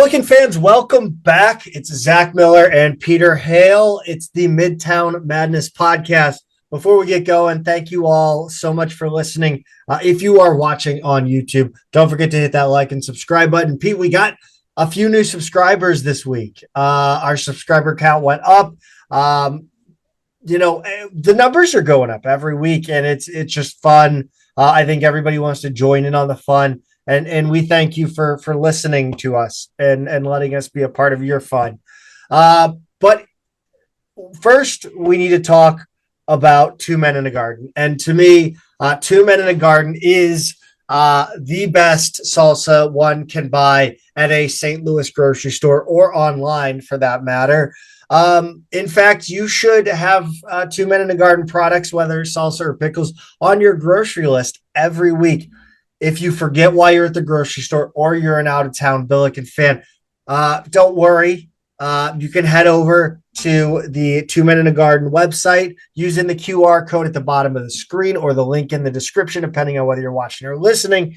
Billiken fans, welcome back. It's Zach Miller and Peter Hale. It's the Midtown Madness Podcast. Before we get going, thank you all so much for listening. If you are watching on YouTube, don't forget to hit that like and subscribe button. Pete, we got a few new subscribers this week. Our subscriber count went up. The numbers are going up every week, and it's just fun. I think everybody wants to join in on the fun. And we thank you for listening to us and letting us be a part of your fun. But first, we need to talk about Two Men in a Garden. And to me, Two Men in a Garden is the best salsa one can buy at a St. Louis grocery store or online for that matter. In fact, you should have Two Men in a Garden products, whether salsa or pickles, on your grocery list every week. If you forget why you're at the grocery store or you're an out-of-town Billiken fan, don't worry. You can head over to the Two Men in a Garden website using the QR code at the bottom of the screen or the link in the description, depending on whether you're watching or listening.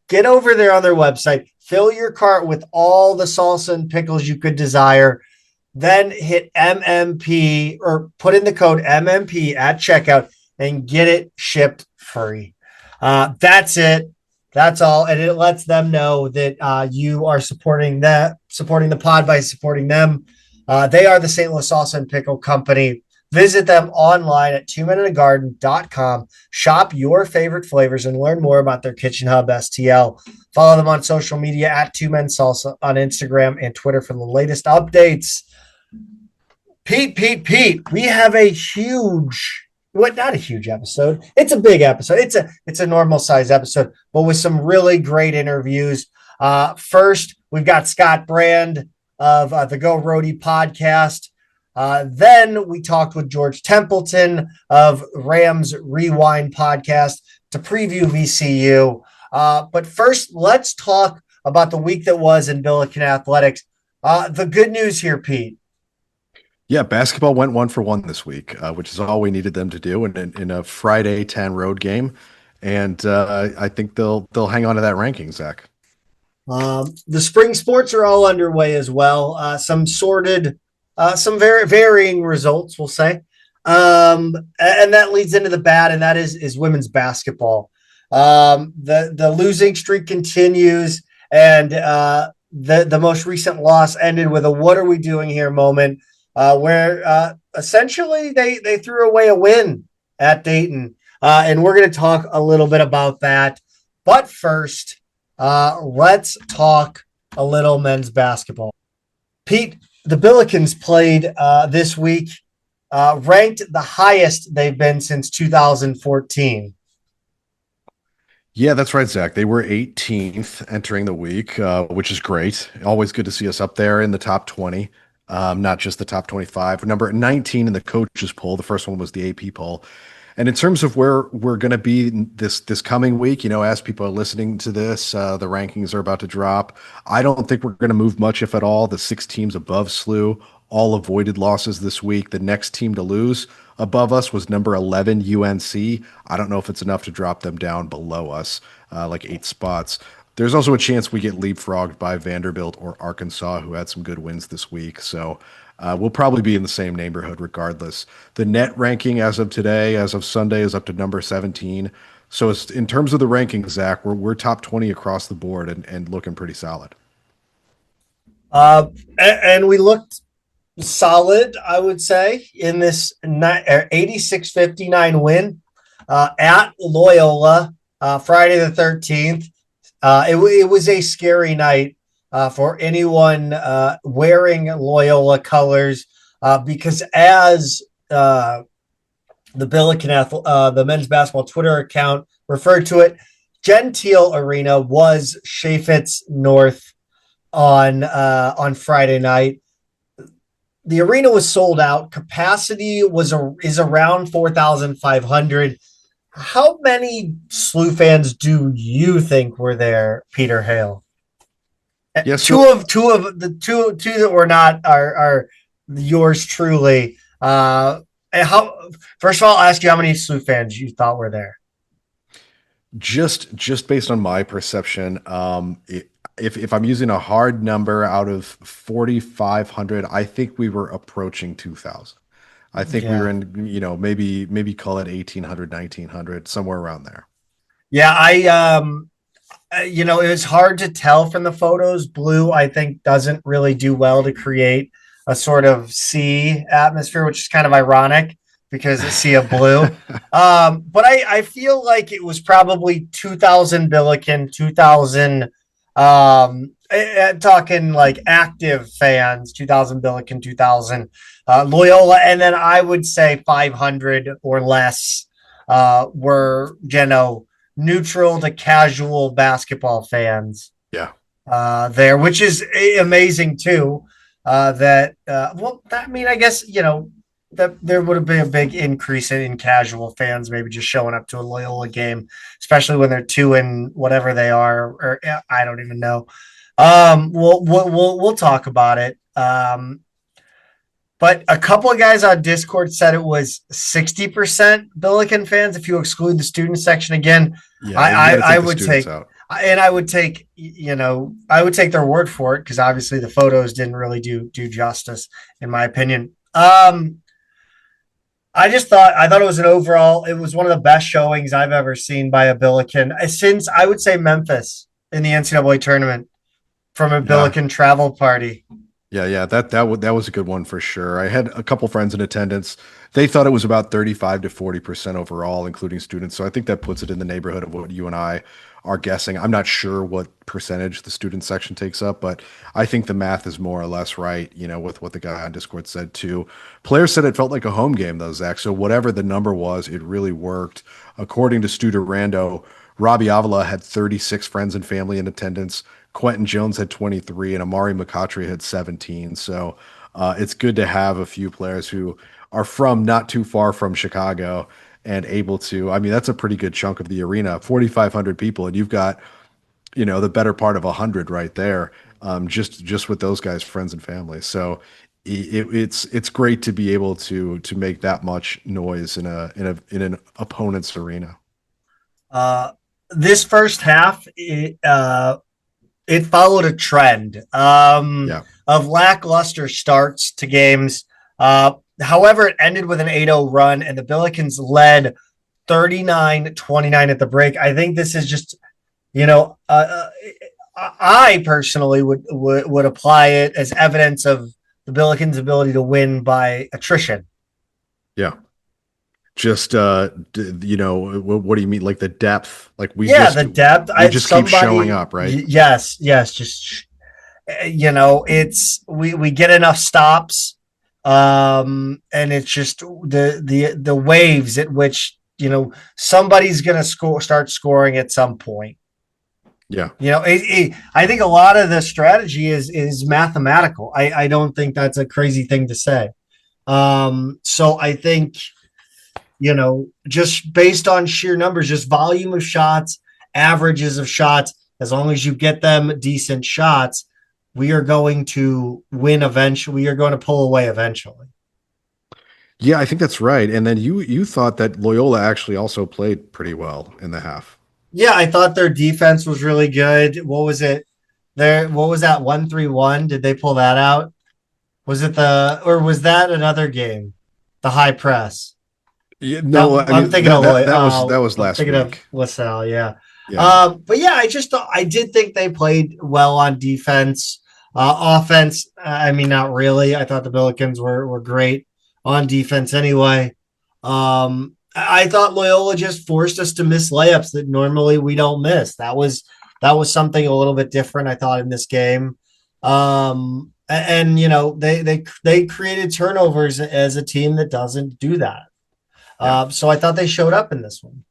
Get over there on their website, fill your cart with all the salsa and pickles you could desire, then hit MMP or put in the code MMP at checkout and get it shipped free. That's it. That's all. And it lets them know that you are supporting the pod by supporting them. They are the St. Louis Salsa and Pickle Company. Visit them online at twomeningarden.com. Shop your favorite flavors and learn more about their Kitchen Hub STL. Follow them on social media at Two Men Salsa on Instagram and Twitter for the latest updates. Pete, we have a huge... not a huge episode. It's a big episode. It's a normal size episode, but with some really great interviews. First, we've got Scott Brand of the Go Rhody podcast. Then we talked with George Templeton of Rams Rewind podcast to preview VCU. But first, let's talk about the week that was in Billiken athletics. The good news here, Pete. Yeah, basketball went 1-for-1 this week, which is all we needed them to do in a Friday 10 road game, and I think they'll hang on to that ranking, Zach. The spring sports are all underway as well. Some very varying results, we'll say, and that leads into the bad, and that is women's basketball. The losing streak continues, and the most recent loss ended with a "what are we doing here" moment. Where essentially they threw away a win at Dayton. And we're going to talk a little bit about that. But first, let's talk a little men's basketball. Pete, the Billikens played this week, ranked the highest they've been since 2014. Yeah, that's right, Zach. They were 18th entering the week, which is great. Always good to see us up there in the top 20. Not just the top 25. Number 19 in the coaches poll. The first one was the AP poll. And in terms of where we're going to be this coming week, as people are listening to this, the rankings are about to drop. I don't think we're going to move much, if at all. The 6 teams above SLU all avoided losses this week. The next team to lose above us was number 11, UNC. I don't know if it's enough to drop them down below us, like 8 spots. There's also a chance we get leapfrogged by Vanderbilt or Arkansas, who had some good wins this week. So we'll probably be in the same neighborhood regardless. The net ranking as of today, as of Sunday, is up to number 17. So in terms of the rankings, Zach, we're top 20 across the board and looking pretty solid. And we looked solid, I would say, in this 86-59 win at Loyola Friday the 13th. It was a scary night for anyone wearing Loyola colors because as the Billiken the men's basketball Twitter account referred to it, Gentile Arena was Chaifetz North on Friday night. The arena was sold out. Capacity is around 4,500. How many SLU fans do you think were there, Peter Hale? Yes, two of the two that were not are yours truly. First of all, I'll ask you how many SLU fans you thought were there. Just based on my perception, if I'm using a hard number out of 4,500, I think we were approaching 2,000. I think we were Yeah. in, maybe call it 1,800, 1,900, somewhere around there. Yeah, it was hard to tell from the photos. Blue, I think, doesn't really do well to create a sort of sea atmosphere, which is kind of ironic because it's sea of blue. But I feel like it was probably 2000 Billiken, 2000, talking like active fans, 2000 Billiken, 2000 Loyola, and then I would say 500 or less were, neutral to casual basketball fans Yeah. there, which is amazing too. I guess that there would have been a big increase in casual fans, maybe just showing up to a Loyola game, especially when they're two and whatever they are, or I don't even know. We'll talk about it. But a couple of guys on Discord said it was 60% Billiken fans. If you exclude the student section again, Yeah, you got to I take the would students take, out. and I would take, I would take their word for it because obviously the photos didn't really do justice, in my opinion. I thought it was it was one of the best showings I've ever seen by a Billiken since I would say Memphis in the NCAA tournament from a Yeah. Billiken travel party. Yeah. That was a good one for sure. I had a couple friends in attendance. They thought it was about 35 to 40% overall, including students. So I think that puts it in the neighborhood of what you and I are guessing. I'm not sure what percentage the student section takes up, but I think the math is more or less right, with what the guy on Discord said too. Players said it felt like a home game though, Zach. So whatever the number was, it really worked. According to Stu Durando, Robbie Avila had 36 friends and family in attendance. Quentin Jones had 23 and Amari McCautry had 17. So it's good to have a few players who are from not too far from Chicago and able to, I mean, that's a pretty good chunk of the arena, 4,500 people, and you've got, the better part of 100 right there, just with those guys, friends and family. So it's great to be able to make that much noise in an opponent's arena. This first half, it followed a trend Yeah. of lackluster starts to games. However, it ended with an 8-0 run, and the Billikens led 39-29 at the break. I think this is just, I personally would apply it as evidence of the Billikens' ability to win by attrition. Yeah. Just what do you mean? Like the depth? Like The depth. we just keep showing up, right? Yes, just it's we get enough stops, and it's just the waves at which somebody's gonna start scoring at some point. Yeah. I think a lot of the strategy is mathematical. I don't think that's a crazy thing to say. So I think just based on sheer numbers, just volume of shots, averages of shots, as long as you get them decent shots, we are going to win eventually. We are going to pull away eventually. Yeah, I think that's right. And then you thought that Loyola actually also played pretty well in the half. Yeah, I thought their defense was really good. What was it? What was that 1-3-1? Did they pull that out? Was that another game? The high press. Yeah, no, I'm thinking of that was last thinking week. of LaSalle, yeah. Yeah. But yeah, I did think they played well on defense. Offense, I mean, not really. I thought the Billikens were great on defense anyway. I thought Loyola just forced us to miss layups that normally we don't miss. That was something a little bit different, I thought, in this game. And they created turnovers as a team that doesn't do that. So I thought they showed up in this one.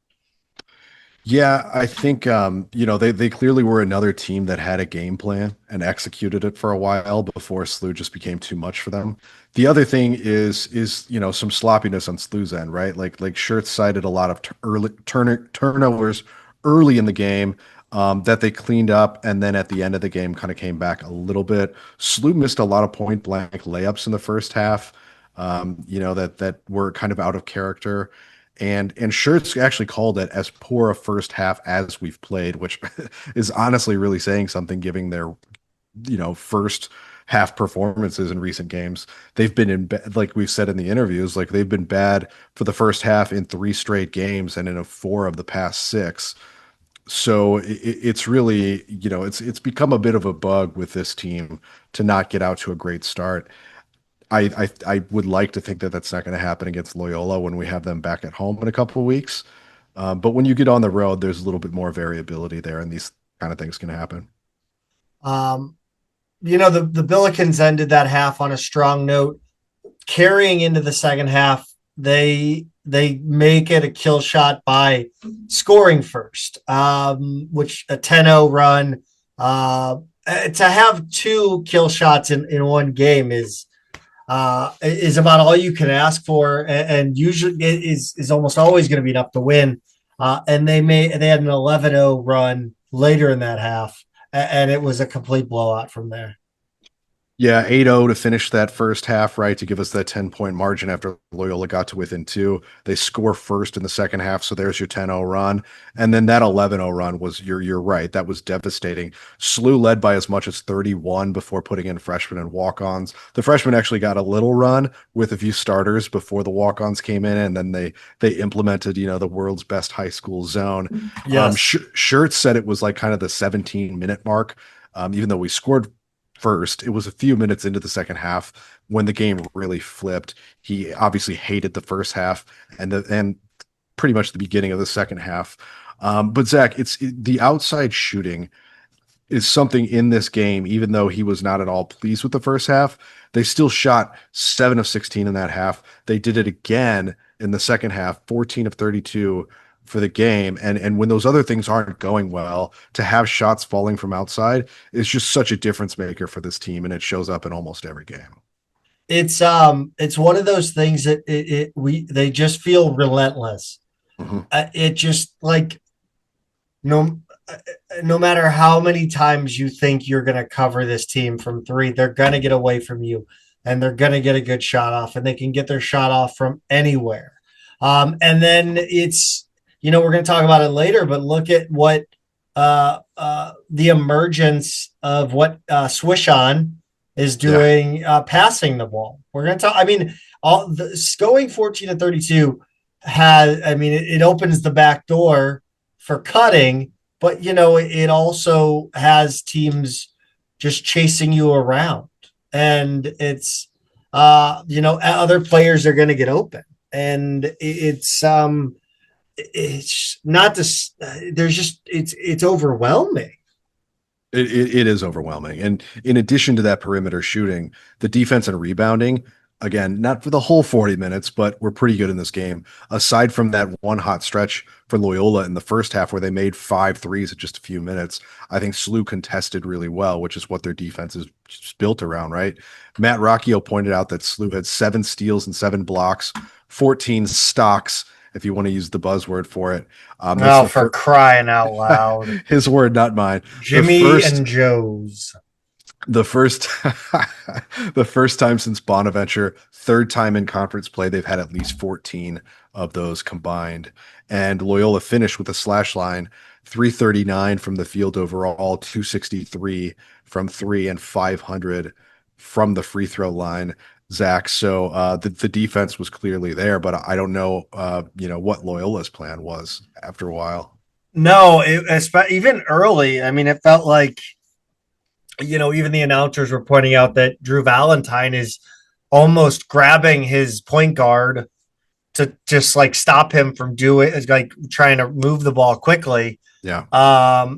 Yeah, I think they clearly were another team that had a game plan and executed it for a while before SLU just became too much for them. The other thing is some sloppiness on SLU's end, right? Like Shirts cited a lot of early turnovers early in the game that they cleaned up, and then at the end of the game kind of came back a little bit. SLU missed a lot of point blank layups in the first half, that were kind of out of character. And Shirts actually called it as poor a first half as we've played, which is honestly really saying something, given their first half performances in recent games. They've been like we've said in the interviews, like they've been bad for the first half in 3 straight games and in a 4 of the past 6. So it's really, it's become a bit of a bug with this team to not get out to a great start. I would like to think that that's not going to happen against Loyola when we have them back at home in a couple of weeks. But when you get on the road, there's a little bit more variability there, and these kind of things can happen. The Billikens ended that half on a strong note. Carrying into the second half, they make it a kill shot by scoring first, which a 10-0 run. To have 2 kill shots in one game is about all you can ask for, and usually it is almost always going to be enough to win. And they had an 11-0 run later in that half, and it was a complete blowout from there. Yeah, 8-0 to finish that first half, right, to give us that 10-point margin after Loyola got to within 2. They score first in the second half, so there's your 10-0 run. And then that 11-0 run was, you're right, that was devastating. SLU led by as much as 31 before putting in freshmen and walk-ons. The freshmen actually got a little run with a few starters before the walk-ons came in, and then they implemented, the world's best high school zone. Yes. Shirts said it was like kind of the 17-minute mark, even though we scored first. It was a few minutes into the second half when the game really flipped. He obviously hated the first half and pretty much the beginning of the second half. But Zach, the outside shooting is something in this game. Even though he was not at all pleased with the first half, they still shot 7 of 16 in that half. They did it again in the second half, 14 of 32 for the game. And when those other things aren't going well, to have shots falling from outside is just such a difference maker for this team, and it shows up in almost every game. It's one of those things that they just feel relentless. Mm-hmm. It just like no matter how many times you think you're going to cover this team from 3, they're going to get away from you, and they're going to get a good shot off, and they can get their shot off from anywhere. And then it's, we're going to talk about it later, but look at what the emergence of what Swishon is doing, passing the ball. We're going to talk. I mean, going 14 to 32 it opens the back door for cutting, but it also has teams just chasing you around, and it's other players are going to get open, and it's not this. There's just it's overwhelming. It is overwhelming, and in addition to that perimeter shooting, the defense and rebounding, again, not for the whole 40 minutes, but we're pretty good in this game. Aside from that one hot stretch for Loyola in the first half where they made 5 threes in just a few minutes, I think SLU contested really well, which is what their defense is built around, right? Matt Rocchio pointed out that SLU had 7 steals and 7 blocks, 14 stocks, if you want to use the buzzword for it. For crying out loud. His word, not mine. Jimmy and Joe's. The first time since Bonaventure, 3rd time in conference play, they've had at least 14 of those combined. And Loyola finished with a slash line, 339 from the field overall, 263 from 3, and 500 from the free throw line, Zach. So the defense was clearly there, but I don't know, what Loyola's plan was after a while. No, even early. I mean, it felt like, even the announcers were pointing out that Drew Valentine is almost grabbing his point guard to just like stop him from like trying to move the ball quickly. Yeah.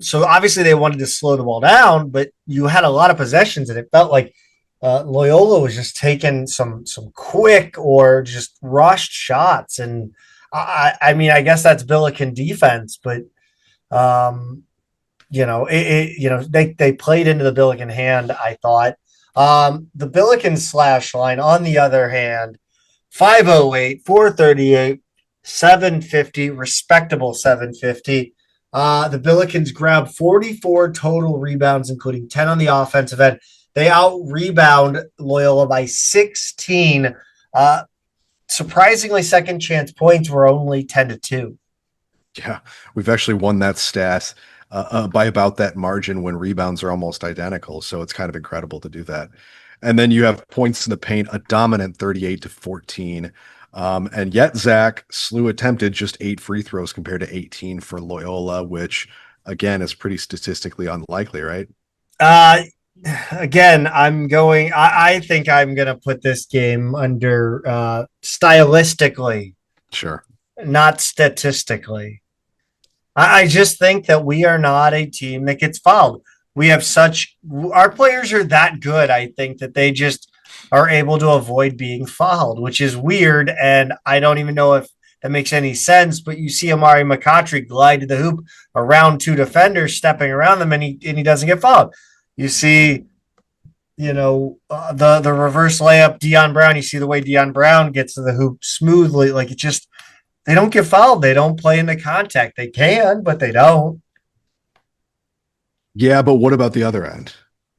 So obviously they wanted to slow the ball down, but you had a lot of possessions, and it felt like Loyola was just taking some quick or just rushed shots. And I mean, I guess that's Billiken defense, but they played into the Billiken hand, I thought. The Billiken slash line, on the other hand, 508, 438, 750, respectable 750. The Billikens grabbed 44 total rebounds, including 10 on the offensive end. They out-rebound Loyola by 16 to surprisingly, second chance points were only 10-2. Yeah, we've actually won that stat by about that margin when rebounds are almost identical. So it's kind of incredible to do that. And then you have points in the paint, a dominant 38-14. And yet, Zach, SLU attempted just 8 free throws compared to 18 for Loyola, which, again, is pretty statistically unlikely, right? Again, I think I'm going to put this game under stylistically, Sure. not statistically. I just think that we are not a team that gets fouled. Our players are that good. I think that they just are able to avoid being fouled, which is weird. And I don't even know if that makes any sense, but you see Amari McCautry glide to the hoop around 2 defenders stepping around them and he doesn't get fouled. You see, the reverse layup, Deion Brown, you see the way Deion Brown gets to the hoop smoothly. Like they don't get fouled. They don't play into contact. They can, but they don't. Yeah, but what about the other end?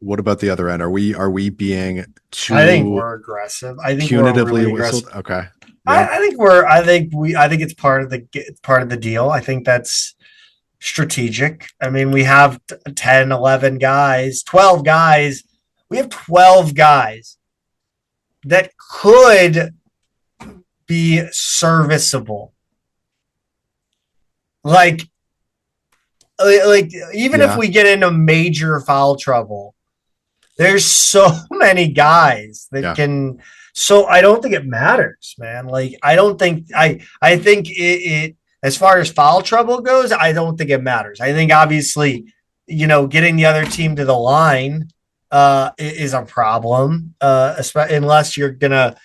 Are we being too? I think we're aggressive. I think punitively we're really whistled? aggressive. Okay. Yeah. I think it's part of the deal. I think that's strategic. I mean, we have 10, 11 guys, 12 guys. We have 12 guys that could be serviceable. Like even if we get into major foul trouble, there's so many guys that can. So I don't think it matters, man. Like I don't think I think it as far as foul trouble goes, I don't think it matters. I think obviously, getting the other team to the line is a problem, unless you're gonna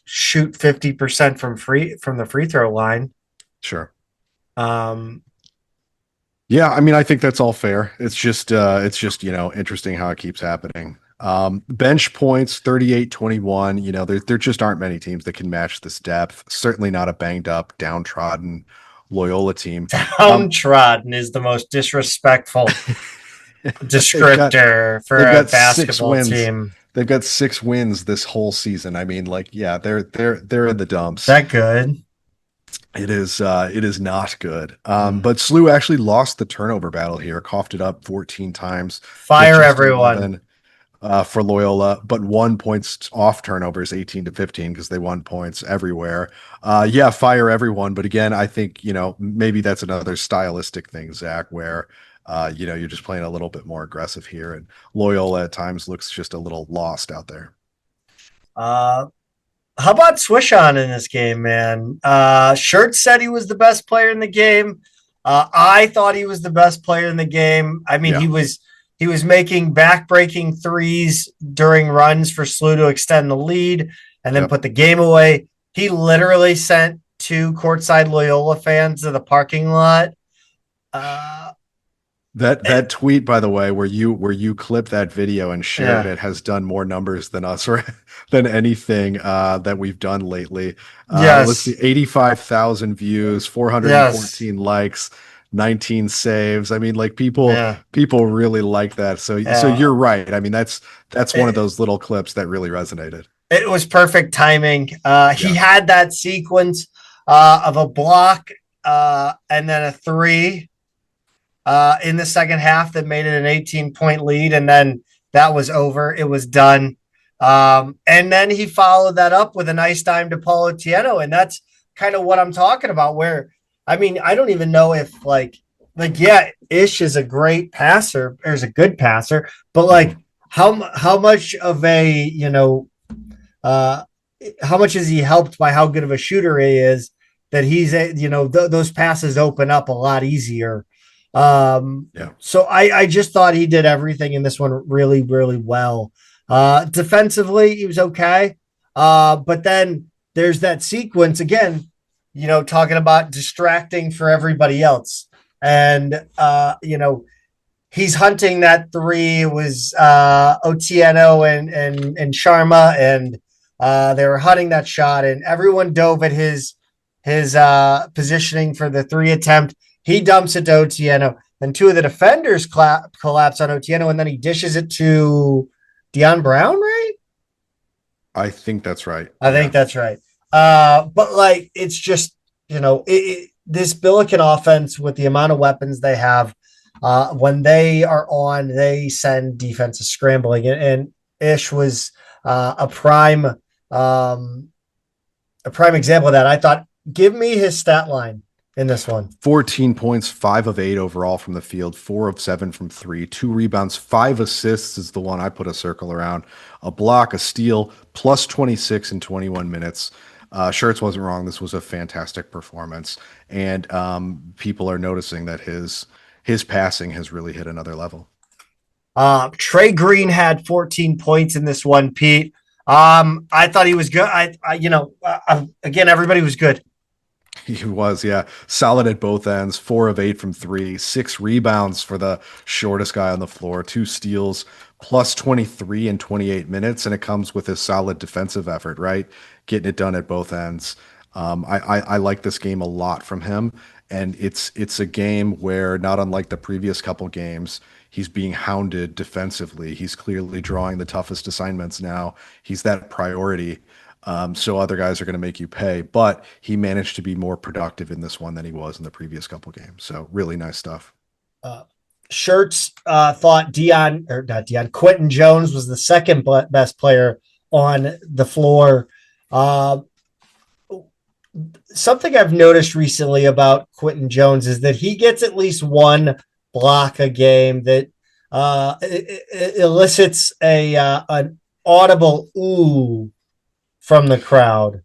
shoot 50% from the free throw line. Sure. Yeah, I mean, I think that's all fair. It's just interesting how it keeps happening. Bench points 38-21. There just aren't many teams that can match this depth. Certainly not a banged up, downtrodden Loyola team. Downtrodden is the most disrespectful descriptor for a basketball team. They've got 6 wins this whole season. I mean, they're in the dumps. Is that good? It is not good. But SLU actually lost the turnover battle here, coughed it up 14 times. Fire everyone. For Loyola, but 1 points off turnovers, 18-15, because they won points everywhere. Fire everyone. But again, I think, maybe that's another stylistic thing, Zach, where, you're just playing a little bit more aggressive here. And Loyola at times looks just a little lost out there. How about Swish on in this game, man? Shirt said he was the best player in the game. I thought he was the best player in the game. I mean, he was making back-breaking threes during runs for SLU to extend the lead and then put the game away. He literally sent 2 courtside Loyola fans to the parking lot. That tweet, by the way, where you clipped that video and shared it, has done more numbers than us or than anything that we've done lately. Let's see, 85,000 views, 414 likes, 19 saves. I mean, people really like that. So you're right. I mean, that's one of those little clips that really resonated. It was perfect timing. He had that sequence of a block and then a 3 in the second half that made it an 18-point lead, and then that was over. It was done. And then he followed that up with a nice dime to Paul Otieno, and that's kind of what I'm talking about, where I mean, I don't even know if Ish is a great passer or is a good passer, but how much of a, how much is he helped by how good of a shooter he is that he's, those passes open up a lot easier. So I just thought he did everything in this one really, really well. Defensively, he was okay. But then there's that sequence again, talking about distracting for everybody else. And, he's hunting that 3. It was Otieno and Sharma, and they were hunting that shot, and everyone dove at his positioning for the 3 attempt. He dumps it to Otieno, and 2 of the defenders collapse on Otieno, and then he dishes it to Deion Brown, right? I think that's right. I think that's right. But like, it's just, this Billiken offense with the amount of weapons they have, when they are on, they send defenses scrambling. And Ish was a prime example of that. I thought, give me his stat line in this one. 14 points, 5 of 8 overall from the field, 4 of 7 from 3, 2 rebounds, 5 assists is the one I put a circle around, a block, a steal, plus 26 in 21 minutes. Shirts wasn't wrong. This was a fantastic performance. And people are noticing that his passing has really hit another level. Trey Green had 14 points in this one, Pete. I thought he was good. Again, everybody was good. He was, yeah. Solid at both ends, 4 of 8 from 3, 6 rebounds for the shortest guy on the floor, 2 steals, plus 23 in 28 minutes. And it comes with a solid defensive effort, right? Getting it done at both ends. I like this game a lot from him. And it's a game where, not unlike the previous couple games, he's being hounded defensively. He's clearly drawing the toughest assignments now. He's that priority. So other guys are going to make you pay, but he managed to be more productive in this one than he was in the previous couple games. So really nice stuff. Shirts thought Quentin Jones was the second best player on the floor. Something I've noticed recently about Quentin Jones is that he gets at least one block a game that elicits an audible ooh from the crowd.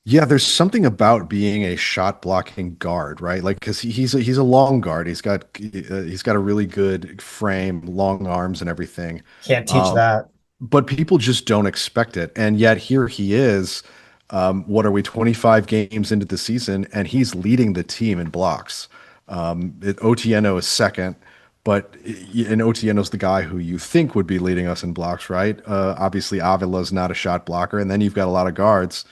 Yeah, there's something about being a shot blocking guard, right? Like, because he's a long guard. He's got a really good frame, long arms, and everything. Can't teach that. But people just don't expect it, and yet here he is. What are we, 25 games into the season, and he's leading the team in blocks. Otieno is second, but Otieno's the guy who you think would be leading us in blocks, right? Obviously, Avila's not a shot blocker, and then you've got a lot of guards.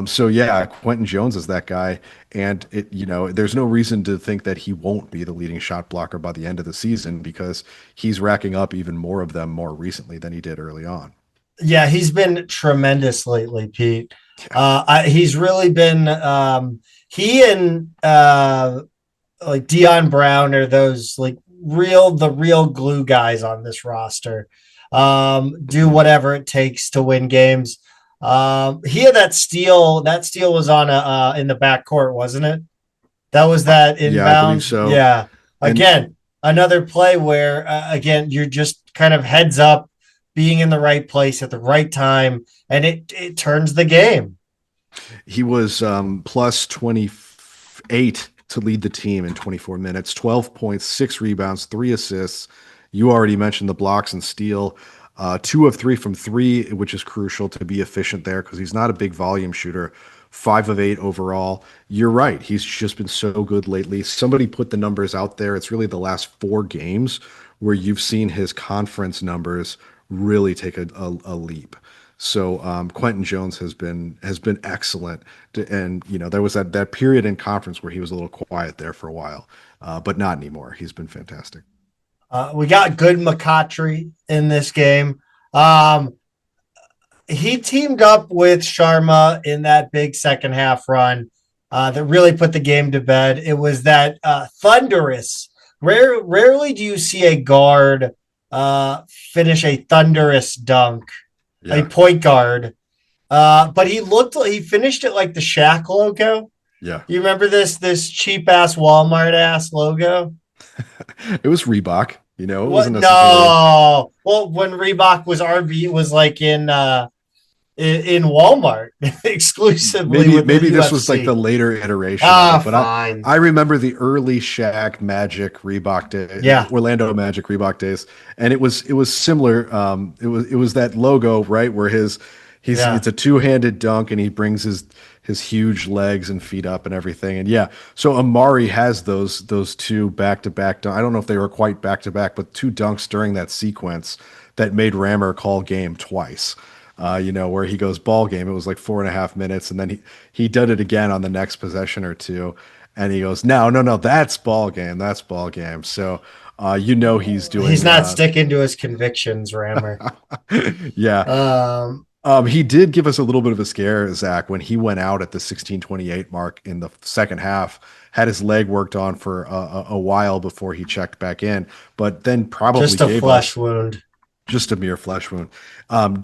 So yeah, Quentin Jones is that guy, and there's no reason to think that he won't be the leading shot blocker by the end of the season, because he's racking up even more of them more recently than he did early on. Yeah, he's been tremendous lately, Pete. He's really been he and like Dion Brown are those like the real glue guys on this roster. Do whatever it takes to win games. He had that steal. That steal was on in the backcourt, wasn't it? That was that inbound. Yeah, I believe so. Yeah. Again, another play where again you're just kind of heads up, being in the right place at the right time, and it turns the game. He was plus 28 to lead the team in 24 minutes, 12 points, 6 rebounds, 3 assists. You already mentioned the blocks and steal. 2 of 3 from 3, which is crucial to be efficient there because he's not a big volume shooter. 5 of 8 overall. You're right. He's just been so good lately. Somebody put the numbers out there. It's really the last 4 games where you've seen his conference numbers really take a leap. So Quentin Jones has been excellent, and there was that period in conference where he was a little quiet there for a while, but not anymore. He's been fantastic. We got good McCautry in this game. He teamed up with Sharma in that big second half run that really put the game to bed. It was that thunderous. Rarely do you see a guard finish a thunderous dunk, a point guard. But he finished it like the Shaq logo. Yeah. You remember this cheap ass Walmart ass logo? It was Reebok, it wasn't necessarily. No. Well, when Reebok was like in Walmart exclusively. Maybe this was like the later iteration. But fine. I remember the early Shaq Magic Reebok days, Orlando Magic Reebok days, and it was similar. It was that logo, right, where it's a two-handed dunk, and he brings his huge legs and feet up and everything. And so Amari has those 2 back-to-back. I don't know if they were quite back-to-back, but 2 dunks during that sequence that made Rammer call game twice. Where he goes ball game. It was like 4.5 minutes, and then he did it again on the next possession or 2, and he goes, no, that's ball game. That's ball game. So he's doing. He's not sticking to his convictions, Rammer. Yeah. He did give us a little bit of a scare, Zach, when he went out at the 16:28 mark in the second half, had his leg worked on for a while before he checked back in, but then probably Just a gave flesh us wound. just a mere flesh wound.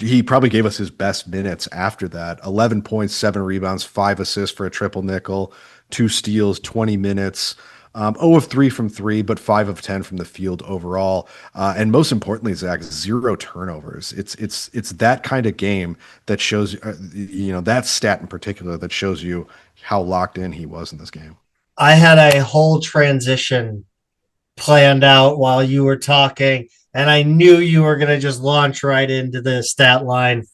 He probably gave us his best minutes after that. 11 points, 7 rebounds, 5 assists for a triple nickel, 2 steals, 20 minutes. 0 of 3 from three, but 5 of 10 from the field overall. And most importantly, Zach, 0 turnovers. It's that kind of game that shows, that stat in particular that shows you how locked in he was in this game. I had a whole transition planned out while you were talking, and I knew you were going to just launch right into the stat line.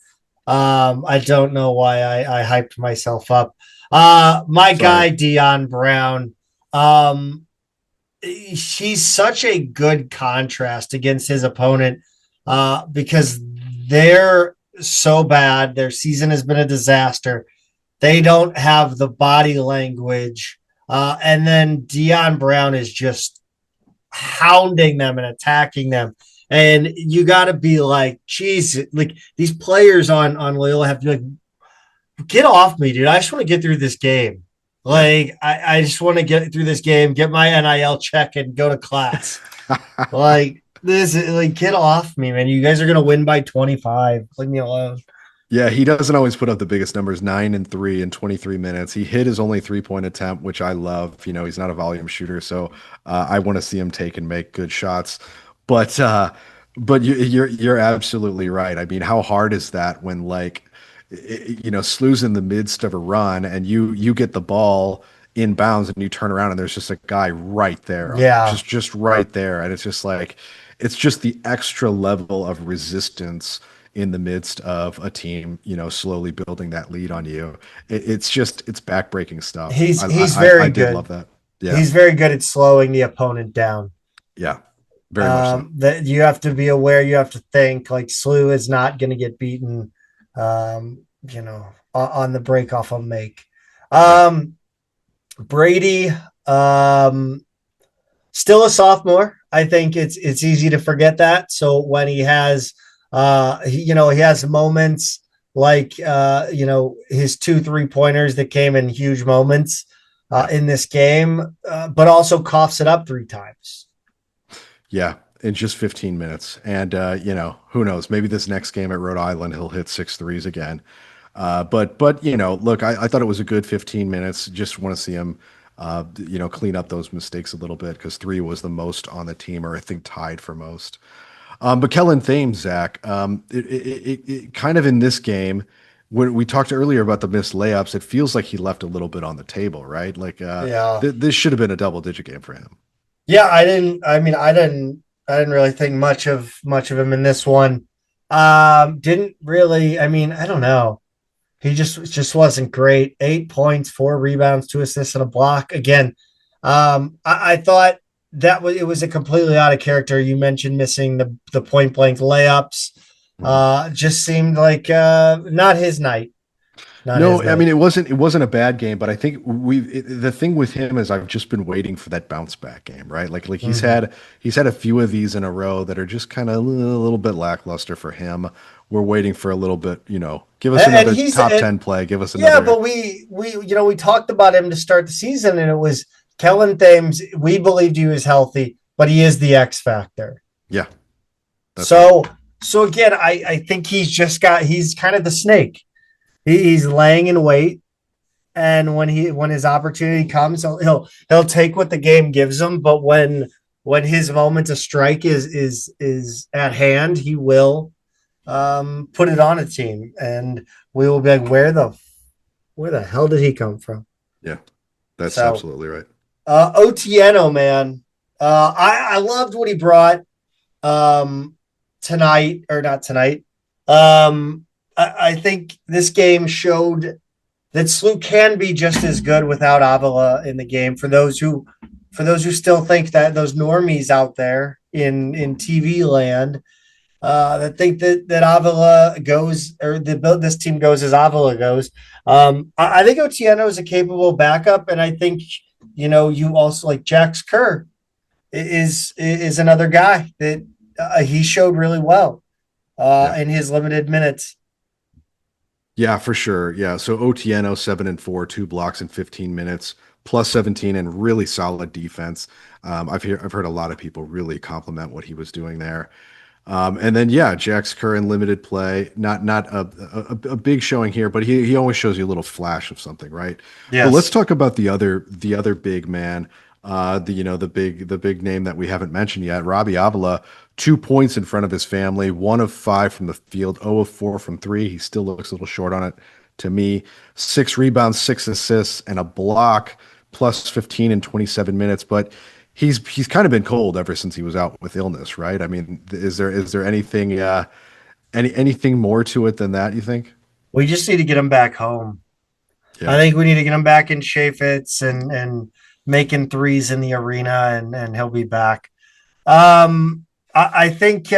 I don't know why I hyped myself up. My Sorry. guy, Dion Brown, um, he's such a good contrast against his opponent because they're so bad. Their season has been a disaster. They don't have the body language. And then Dion Brown is just hounding them and attacking them. And you got to be like, geez, like these players on Loyola have to be like, get off me, dude. I just want to get through this game. Yeah. Like, I just want to get through this game, get my NIL check, and go to class. Like, this, like, get off me, man. You guys are going to win by 25. Leave me alone. Yeah, he doesn't always put up the biggest numbers, 9 and 3 in 23 minutes. He hit his only 3-point attempt, which I love. He's not a volume shooter, so I want to see him take and make good shots. But you're absolutely right. I mean, how hard is that when Slew's in the midst of a run and you get the ball in bounds and you turn around and there's just a guy right there, Yeah. just right there, and it's just like it's just the extra level of resistance in the midst of a team, slowly building that lead on you. It's backbreaking stuff. He's I very did good. love that. Yeah, He's very good at slowing the opponent down. yeah, very much so. That you have to be aware, you have to think like Slew is not going to get beaten, on the break off a make. Yeah, Brady, still a sophomore. I think it's easy to forget that. So when he has, he has moments like, his 2 3-pointers that came in huge moments yeah, in this game, but also coughs it up 3 times. yeah. In just 15 minutes, and who knows? Maybe this next game at Rhode Island, he'll hit 6 threes again. But look, I thought it was a good 15 minutes. Just want to see him, clean up those mistakes a little bit because 3 was the most on the team, or I think tied for most. But Kellen Thames, Zach, it kind of in this game, when we talked earlier about the missed layups, it feels like he left a little bit on the table, right? Like Yeah. this should have been a double-digit game for him. Yeah, I didn't really think much of him in this one. Didn't really, I don't know. He just wasn't great. 8 points, 4 rebounds, 2 assists, and a block. Again, I thought it was a completely out of character. You mentioned missing the point blank layups. Mhm. Just seemed like not his night. Not his No, I night. mean it wasn't a bad game, but I think the thing with him is I've just been waiting for that bounce back game, right? Like Mhm. he's had a few of these in a row that are just kind of a little bit lackluster for him. We're waiting for a little bit, give us And another he's top 10 play, give us Yeah, another. but we talked about him to start the season, and it was Kellen Thames. We believed he was healthy, but he is the X factor. Yeah, that's right. So again, I think he's kind of the snake. He's laying in wait, and when his opportunity comes, he'll take what the game gives him. But when his moment to strike is at hand, he will put it on a team, and we will be like, where the hell did he come from? Yeah, that's So absolutely right. Otieno, man, I loved what he brought tonight, or not tonight. I think this game showed that Slew can be just as good without Avila in the game. For those who still think that, those normies out there in TV land that think that Avila goes, or this team goes as Avila goes. I think Otieno is a capable backup, and I think you also like Jax Kerr is another guy that he showed really well Yeah. in his limited minutes. Yeah, for sure. Yeah. So Otieno, 7 and 4, 2 blocks in 15 minutes, plus 17, and really solid defense. I've heard a lot of people really compliment what he was doing there. And then yeah, Jax Kerr in limited play, not a big showing here, but he always shows you a little flash of something, right? But let's Yes. talk about the other big man, the big name that we haven't mentioned yet, Robbie Avila, 2 points in front of his family, 1 of 5 from the field, 0 of 4 from three. He still looks a little short on it to me. 6 rebounds, 6 assists, and a block, plus 15 in 27 minutes, but. He's kind of been cold ever since he was out with illness, right? I mean, is there anything anything more to it than that, you think? We just need to get him back home. I Yeah. think we need to get him back in Chaifetz and making threes in the arena, and he'll be back. I think.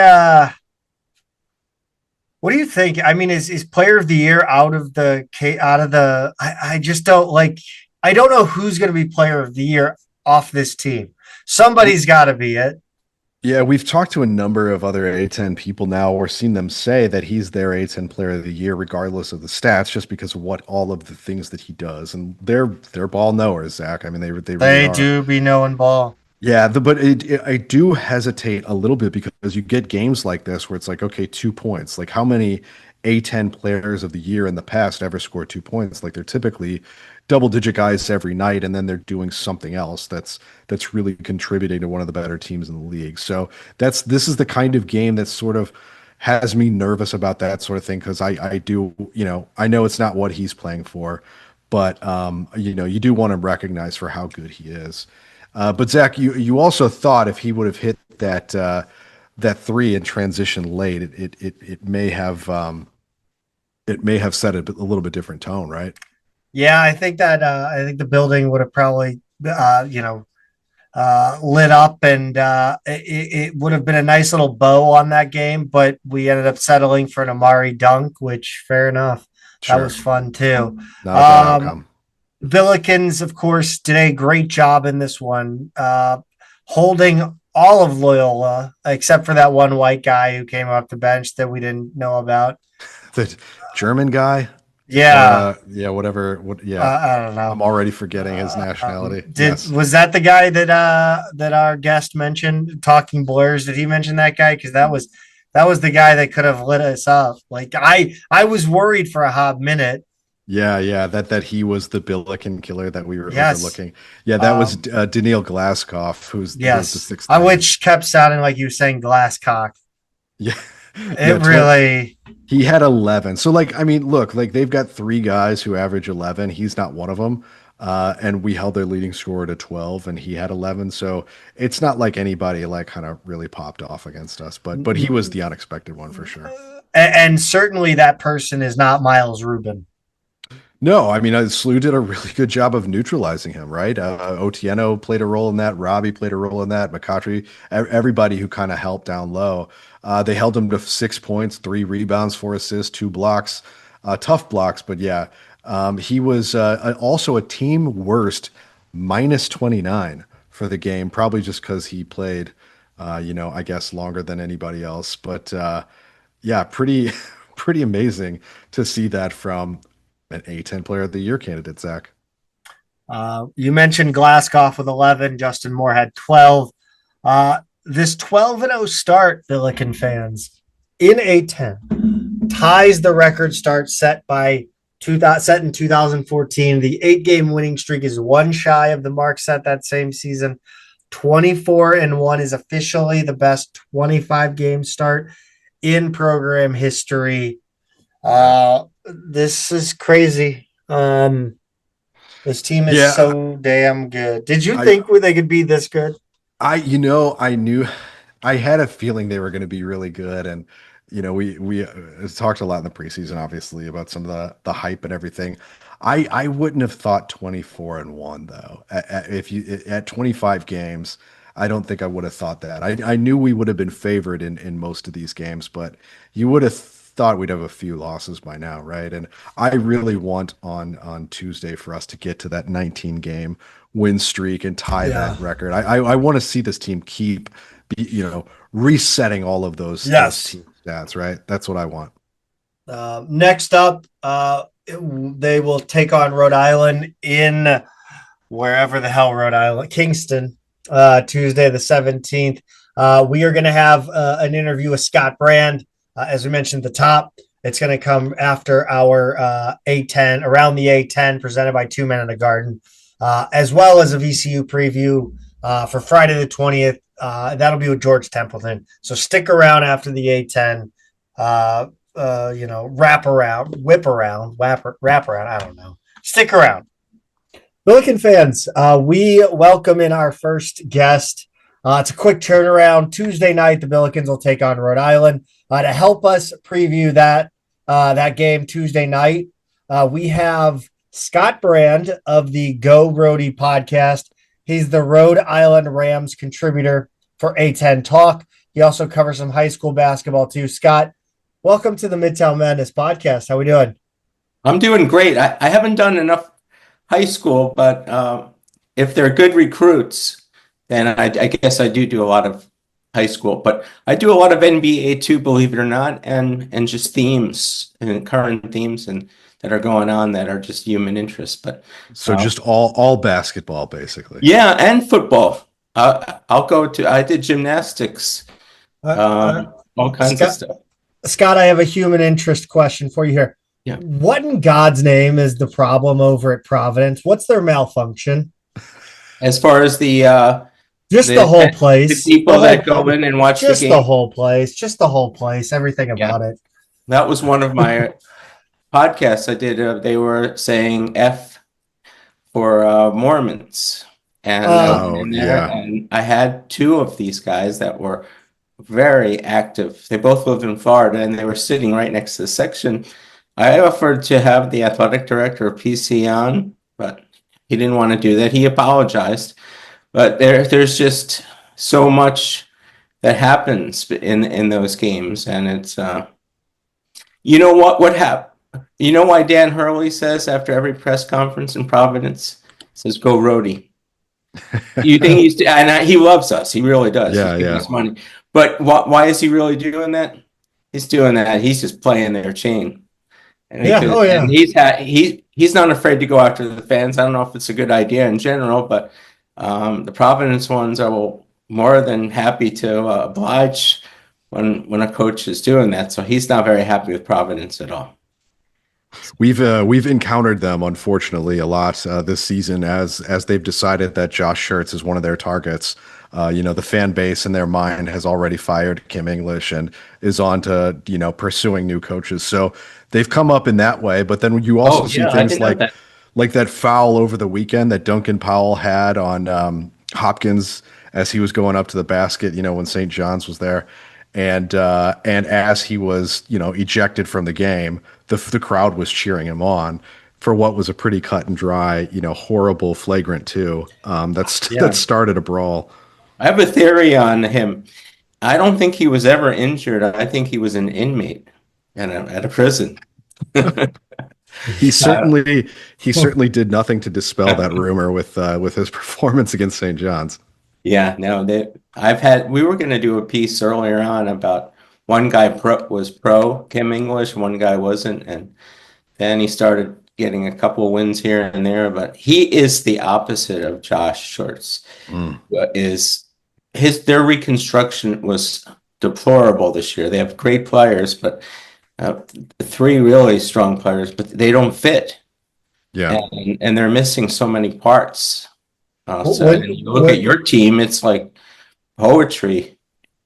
What do you think? I mean, is Player of the Year out of the out of the? I just don't like. I don't know who's going to be Player of the Year off this team. Somebody's got to be it. Yeah, we've talked to a number of other A10 people now or seen them say that he's their A10 player of the year, regardless of the stats, just because of what all of the things that he does. And they're ball knowers, Zach. I mean, they really They are. do be knowing ball. Yeah, I do hesitate a little bit because you get games like this where it's like, okay, 2 points. Like how many A10 players of the year in the past ever score 2 points? Like they're typically double-digit guys every night, and then they're doing something else that's really contributing to one of the better teams in the league. So this is the kind of game that sort of has me nervous about that sort of thing because I do, I know it's not what he's playing for, but you do want to recognize for how good he is. But Zach, you also thought if he would have hit that three in transition late, it may have set a little bit different tone, right? Yeah, I think the building would have probably lit up, and it would have been a nice little bow on that game. But we ended up settling for an Amari dunk, which fair enough. That Sure, was fun too. not a bad Um, outcome. Billikens, of course, did a great job in this one, holding all of Loyola except for that one white guy who came off the bench that we didn't know about. The German guy, or Yeah, yeah, whatever. Yeah, I don't know. I'm already forgetting his nationality. Did Yes. was that the guy that our guest mentioned, Talking Blurs? Did he mention that guy? Because that was the guy that could have lit us up. Like I was worried for a hot minute. Yeah, yeah, that he was the Billiken killer that we were Yes, overlooking. Yeah, that was um, Daniil Glaskov, who's the yes. sixth I man. which kept sounding like you were saying glass cock. Yeah, It yeah, really, he had 11. So like, I mean, look, like they've got three guys who average 11. He's not one of them. And we held their leading scorer to 12 and he had 11. So it's not like anybody like kind of really popped off against us, but he was the unexpected one for sure. and certainly that person is not Miles Rubin. No, I mean, Slew did a really good job of neutralizing him, right? Otieno played a role in that. Robbie played a role in that. McCautry, everybody who kind of helped down low. They held him to 6 points, 3 rebounds, 4 assists, 2 blocks, tough blocks. But yeah, he was also a team worst minus 29 for the game, probably just because he played, I guess longer than anybody else. But yeah, pretty, pretty amazing to see that from an A10 player of the year candidate, Zach. You mentioned Glasscoff with 11. Justin Moore had 12. This 12-0 start, Billiken fans, in A10 ties the record start set in 2014. The 8-game winning streak is one shy of the mark set that same season. 24-1 is officially the best 25-game start in program history. Yeah. This is crazy. This team is Yeah, so damn good. Did you I think they could be this good? I knew I had a feeling they were going to be really good and we talked a lot in the preseason obviously about some of the hype and everything. I wouldn't have thought 24-1 though. If you at 25 games, I don't think I would have thought that. I knew we would have been favored in most of these games, but you would have thought we'd have a few losses by now, right? And I really want on Tuesday for us to get to that 19 game win streak and tie Yeah. that record. I want to see this team resetting all of those Yes. team stats, right? That's what I want. Next up, they will take on Rhode Island in wherever the hell Rhode Island, Kingston, Tuesday the 17th. We are going to have an interview with Scott Brand, as we mentioned at the top. It's going to come after our A10, around the A10, presented by Two Men in a Garden, as well as a VCU preview for Friday the 20th. That'll be with George Templeton. So stick around after the A10. Wrap around. I don't know. Stick around. Billiken fans, we welcome in our first guest. It's a quick turnaround. Tuesday night, the Billikens will take on Rhode Island. To help us preview that game Tuesday night, we have Scott Brand of the Go Rhody podcast. He's the Rhode Island Rams contributor for A10 Talk. He also covers some high school basketball too. Scott, welcome to the Midtown Madness Podcast. How we doing? I'm doing great. I haven't done enough high school, but if they're good recruits, then I guess I do a lot of high school. But I do a lot of NBA too, believe it or not, and just themes and current themes and that are going on that are just human interest. But so just all basketball, basically. Yeah, and football. I did gymnastics, all kinds of stuff. Scott, I have a human interest question for you here. Yeah. What in God's name is the problem over at Providence? What's their malfunction? As far as the whole place, the people that go in and watch the game, just the whole place, everything about it. That was one of my podcasts I did. They were saying F for Mormons, and I had two of these guys that were very active. They both live in Florida, and they were sitting right next to the section. I offered to have the athletic director of PC on, but he didn't want to do that. He apologized. But there's just so much that happens in those games, and it's what happened. You know why Dan Hurley says after every press conference in Providence, says "Go Rhody." You think and he loves us. He really does. Yeah, he's giving us money. But why is he really doing that? He's doing that. He's just playing their chain. And and he's not afraid to go after the fans. I don't know if it's a good idea in general, but the Providence ones are more than happy to oblige when a coach is doing that. So he's not very happy with Providence at all. We've encountered them, unfortunately, a lot this season as they've decided that Josh Schertz is one of their targets. The fan base in their mind has already fired Kim English and is on to, pursuing new coaches. So they've come up in that way. But then you also see things like that foul over the weekend that Duncan Powell had on Hopkins as he was going up to the basket, when St. John's was there. And as he was, ejected from the game, the crowd was cheering him on for what was a pretty cut and dry, horrible flagrant two that started a brawl. I have a theory on him. I don't think he was ever injured. I think he was an inmate at a prison. He certainly did nothing to dispel that rumor with his performance against St. John's. Yeah, no, we were going to do a piece earlier on about one guy was pro Kim English, one guy wasn't, and then he started getting a couple of wins here and there, but he is the opposite of Josh Schertz. Their reconstruction was deplorable this year. They have great players, but three really strong players, but they don't fit. Yeah, and they're missing so many parts. And you look at your team, it's like poetry.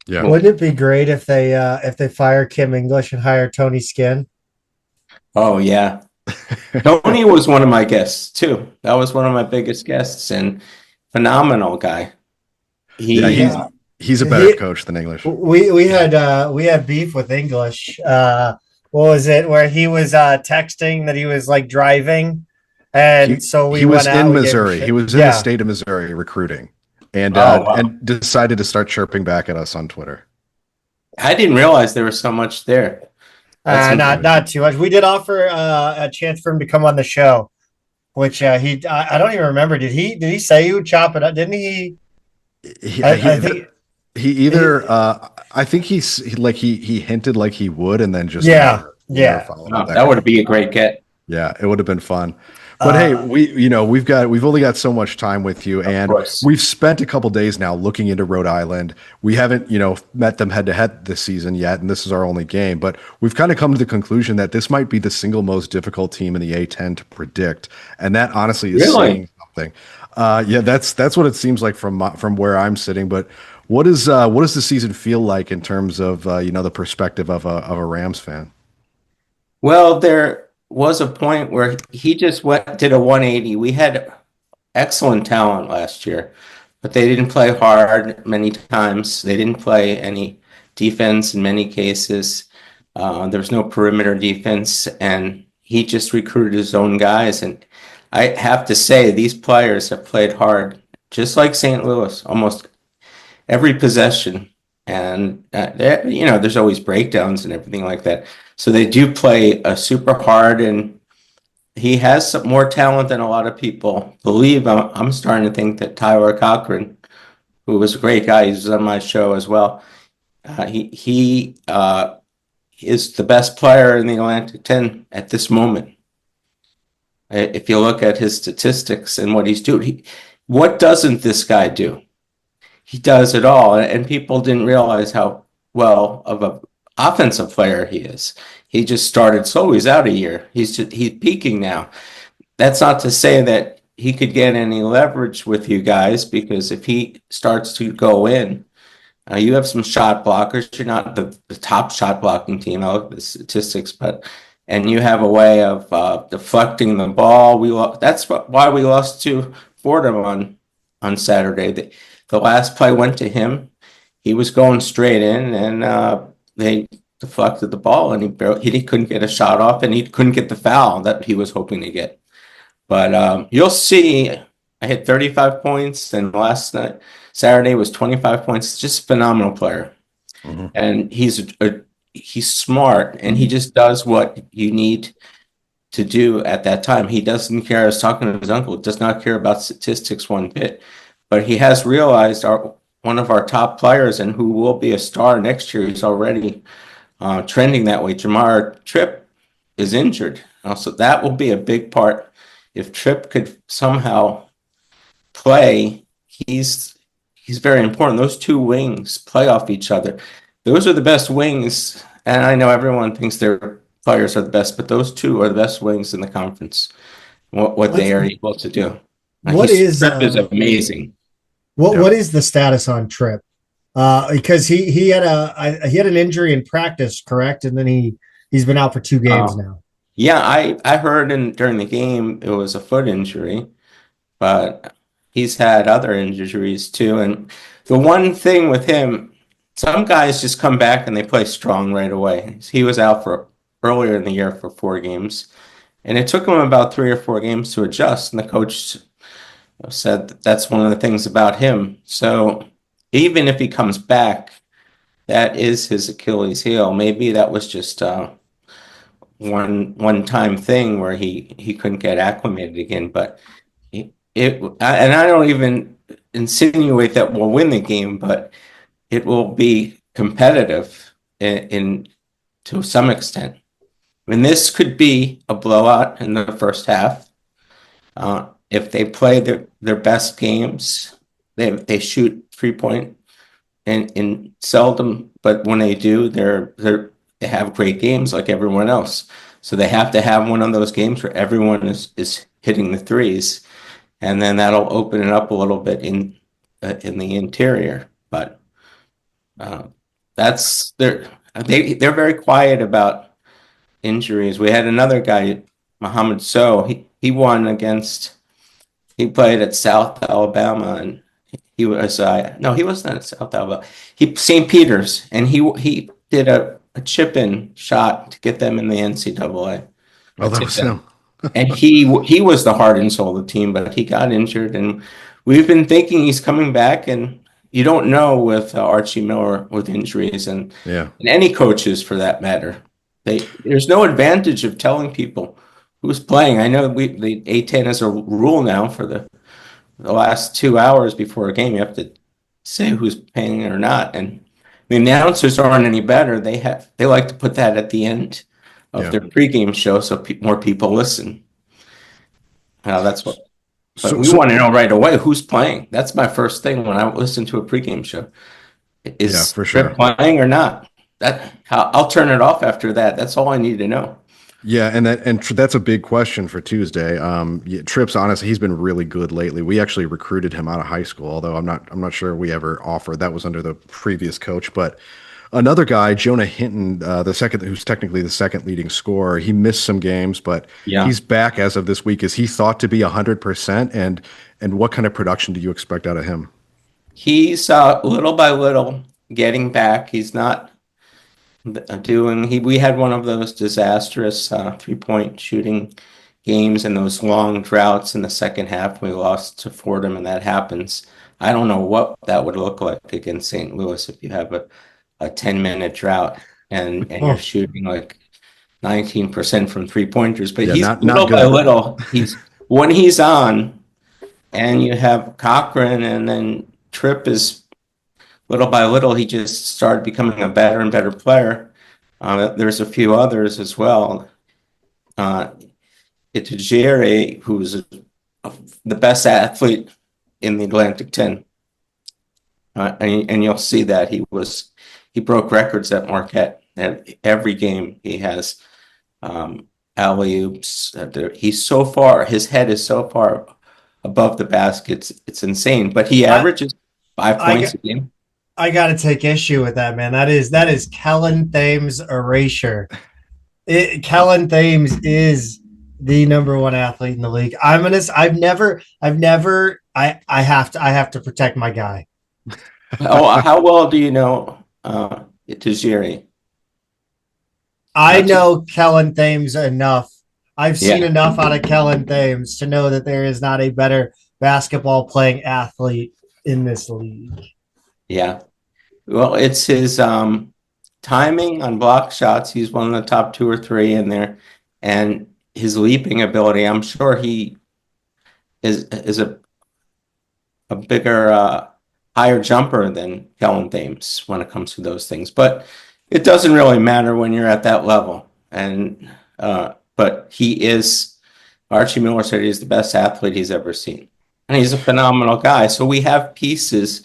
Yeah. Wouldn't it be great if they fire Kim English and hire Tony Skinn? Oh yeah. Tony was one of my guests too. That was one of my biggest guests and phenomenal guy. He's a better coach than English. We had beef with English. What was it where he was texting that he was like driving? And he was in Missouri. He was in the state of Missouri recruiting, and decided to start chirping back at us on Twitter. I didn't realize there was so much there. Not too much. We did offer a chance for him to come on the show, which I don't even remember. Did he say he would chop it up? Didn't he? I think he either. I think he hinted like he would, and then just Yeah. following That would be a great get. Yeah, it would have been fun. But hey, we've only got so much time with you, and we've spent a couple days now looking into Rhode Island. We haven't, met them head to head this season yet, and this is our only game. But we've kind of come to the conclusion that this might be the single most difficult team in the A10 to predict, and that honestly is saying something. That's what it seems like from where I'm sitting. But what does the season feel like in terms of the perspective of a Rams fan? Well, there was a point where he just did a 180. We had excellent talent last year, but they didn't play hard many times. They didn't play any defense in many cases. There was no perimeter defense, and he just recruited his own guys. And I have to say, these players have played hard, just like St. Louis, almost every possession. And there's always breakdowns and everything like that. So they do play super hard, and he has some more talent than a lot of people believe. I'm starting to think that Tyler Cochran, who was a great guy, he's on my show as well. He is the best player in the Atlantic 10 at this moment. If you look at his statistics and what he's doing, what doesn't this guy do? He does it all, and people didn't realize how well of a offensive player he is. He just started slow. He's out a year. He's peaking now. That's not to say that he could get any leverage with you guys, because if he starts to go in, you have some shot blockers. You're not the top shot blocking team. I look at the statistics, and you have a way of deflecting the ball. That's why we lost to Fordham on Saturday. The last play went to him. He was going straight in, and they deflected the ball, and he couldn't get a shot off, and he couldn't get the foul that he was hoping to get. But you'll see, I hit 35 points, and last night, Saturday, was 25 points. Just a phenomenal player. Mm-hmm. And he's smart, and he just does what you need to do at that time. He doesn't care. I was talking to his uncle, does not care about statistics one bit. But he has realized one of our top players, and who will be a star next year, he's already trending that way. Jamar Tripp is injured. So that will be a big part. If Tripp could somehow play, he's very important. Those two wings play off each other. Those are the best wings, and I know everyone thinks their players are the best, but those two are the best wings in the conference. What they are able to do. Tripp is amazing. What is the status on Tripp? Because he had an injury in practice, correct? And then he's been out for 2 games now. Yeah, I heard during the game it was a foot injury, but he's had other injuries too. And the one thing with him, some guys just come back and they play strong right away. He was out for earlier in the year for 4 games, and it took him about 3 or 4 games to adjust. And the coach said that's one of the things about him. So even if he comes back, that is his Achilles heel. Maybe that was just one time thing where he couldn't get acclimated again. But and I don't even insinuate that we'll win the game, but it will be competitive in to some extent. I mean, this could be a blowout in the first half. If they play their best games, they shoot 3-point and seldom, but when they do, they have great games like everyone else. So they have to have one of those games where everyone is hitting the threes, and then that'll open it up a little bit in the interior. But they're very quiet about injuries. We had another guy, Mohamed So. He played at South Alabama, and he was he wasn't at South Alabama. St. Peter's, and he did a chip-in shot to get them in the NCAA. Oh, that was him. And he was the heart and soul of the team, but he got injured, and we've been thinking he's coming back, and you don't know with Archie Miller with injuries, and any coaches for that matter. There's no advantage of telling people who's playing. I know the A10 is a rule now for the last 2 hours before a game. You have to say who's playing or not, and the announcers aren't any better. They like to put that at the end of their pregame show, so more people listen. That's what. But we want to know right away who's playing. That's my first thing when I listen to a pregame show. Is for sure. Tripp playing or not? I'll turn it off after that. That's all I need to know. Yeah, and that's a big question for Tuesday. Tripp's honestly, he's been really good lately. We actually recruited him out of high school, although I'm not sure we ever offered. That was under the previous coach. But another guy, Jonah Hinton, who's technically the second leading scorer, he missed some games, but he's back as of this week. Is he thought to be 100%? And what kind of production do you expect out of him? He's little by little getting back. He's not we had one of those disastrous 3-point shooting games and those long droughts in the second half. We lost to Fordham, and that happens. I don't know what that would look like against St. Louis if you have a 10-minute drought and you're shooting like 19% from 3-pointers. But he's little by little. When he's on, and you have Cochran, and then Tripp is little by little, he just started becoming a better and better player. There's a few others as well. Itajere, who's the best athlete in the Atlantic 10. And you'll see that he broke records at Marquette. And every game he has alley-oops. His head is so far above the basket. It's insane. But he averages 5 points a game. I got to take issue with that, man. That is Kellen Thames' erasure. Kellen Thames is the number one athlete in the league. I have to protect my guy. How well do you know Itajere? I know Kellen Thames enough. I've seen enough out of Kellen Thames to know that there is not a better basketball playing athlete in this league. Yeah. Well, it's his timing on block shots. He's one of the top 2 or 3 in there. And his leaping ability, I'm sure he is a bigger, higher jumper than Kellen Thames when it comes to those things. But it doesn't really matter when you're at that level. And but Archie Miller said he's the best athlete he's ever seen. And he's a phenomenal guy. So we have pieces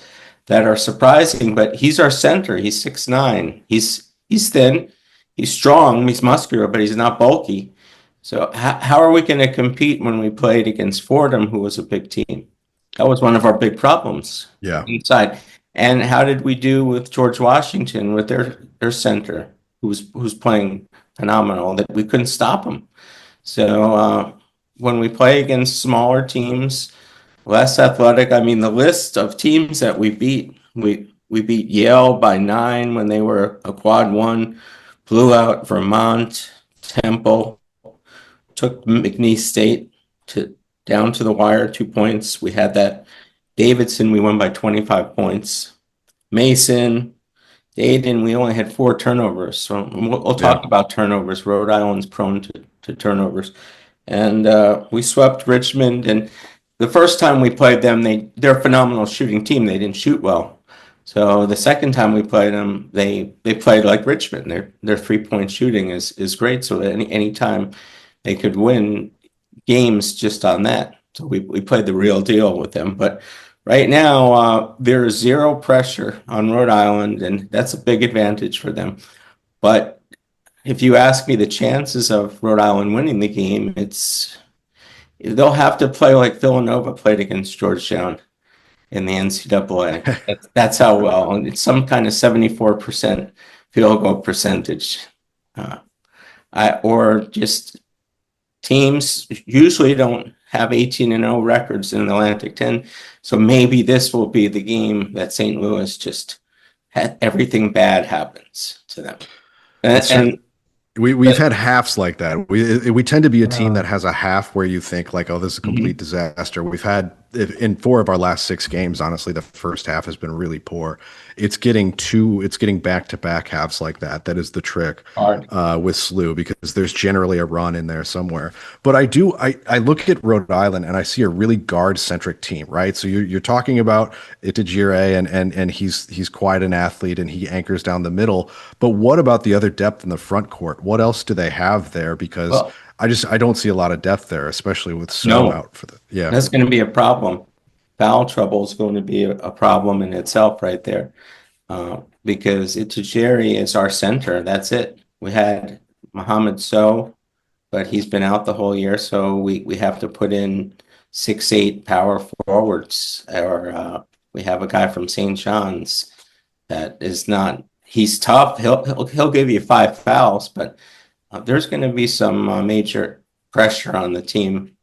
that are surprising, but he's our center. He's 6'9". He's thin, he's strong, he's muscular, but he's not bulky. So how are we going to compete when we played against Fordham, who was a big team? That was one of our big problems. Yeah. Inside. And how did we do with George Washington with their center, who's playing phenomenal, that we couldn't stop him? So when we play against smaller teams, less athletic, I mean, the list of teams that we beat, we beat Yale by 9 when they were a quad 1, blew out Vermont, Temple, took McNeese State down to the wire, 2 points. We had that Davidson, we won by 25 points. Mason, Dayton, we only had 4 turnovers. So we'll talk about turnovers. Rhode Island's prone to turnovers. And we swept Richmond. And the first time we played them, they're a phenomenal shooting team. They didn't shoot well. So the second time we played them, they played like Richmond. Their 3-point shooting is great. So any time they could win games just on that. So we played the real deal with them. But right now, there is 0 pressure on Rhode Island, and that's a big advantage for them. But if you ask me the chances of Rhode Island winning the game, they'll have to play like Villanova played against Georgetown in the NCAA. That's how well. And it's some kind of 74% field goal percentage. Or just teams usually don't have 18-0 records in the Atlantic 10. So maybe this will be the game that St. Louis just had everything bad happens to them. And we've had halves like that. We tend to be a team that has a half where you think like, oh, this is a complete disaster. We've had in 4 of our last 6 games, honestly, the first half has been really poor. It's getting back-to-back halves like that. That is the trick with SLU, because there's generally a run in there somewhere. But I look at Rhode Island and I see a really guard-centric team, right? So you're talking about Itajire, and he's quite an athlete and he anchors down the middle. But what about the other depth in the front court? What else do they have there? Because I don't see a lot of depth there, especially with Snow out for the That's going to be a problem. Foul trouble is going to be a problem in itself right there, because Itajiri is our center. That's it. We had Mohamed So, but he's been out the whole year, so we have to put in 6'8" power forwards, or we have a guy from St. John's that is not. He's tough. He'll give you 5 fouls, but there's going to be some major pressure on the team,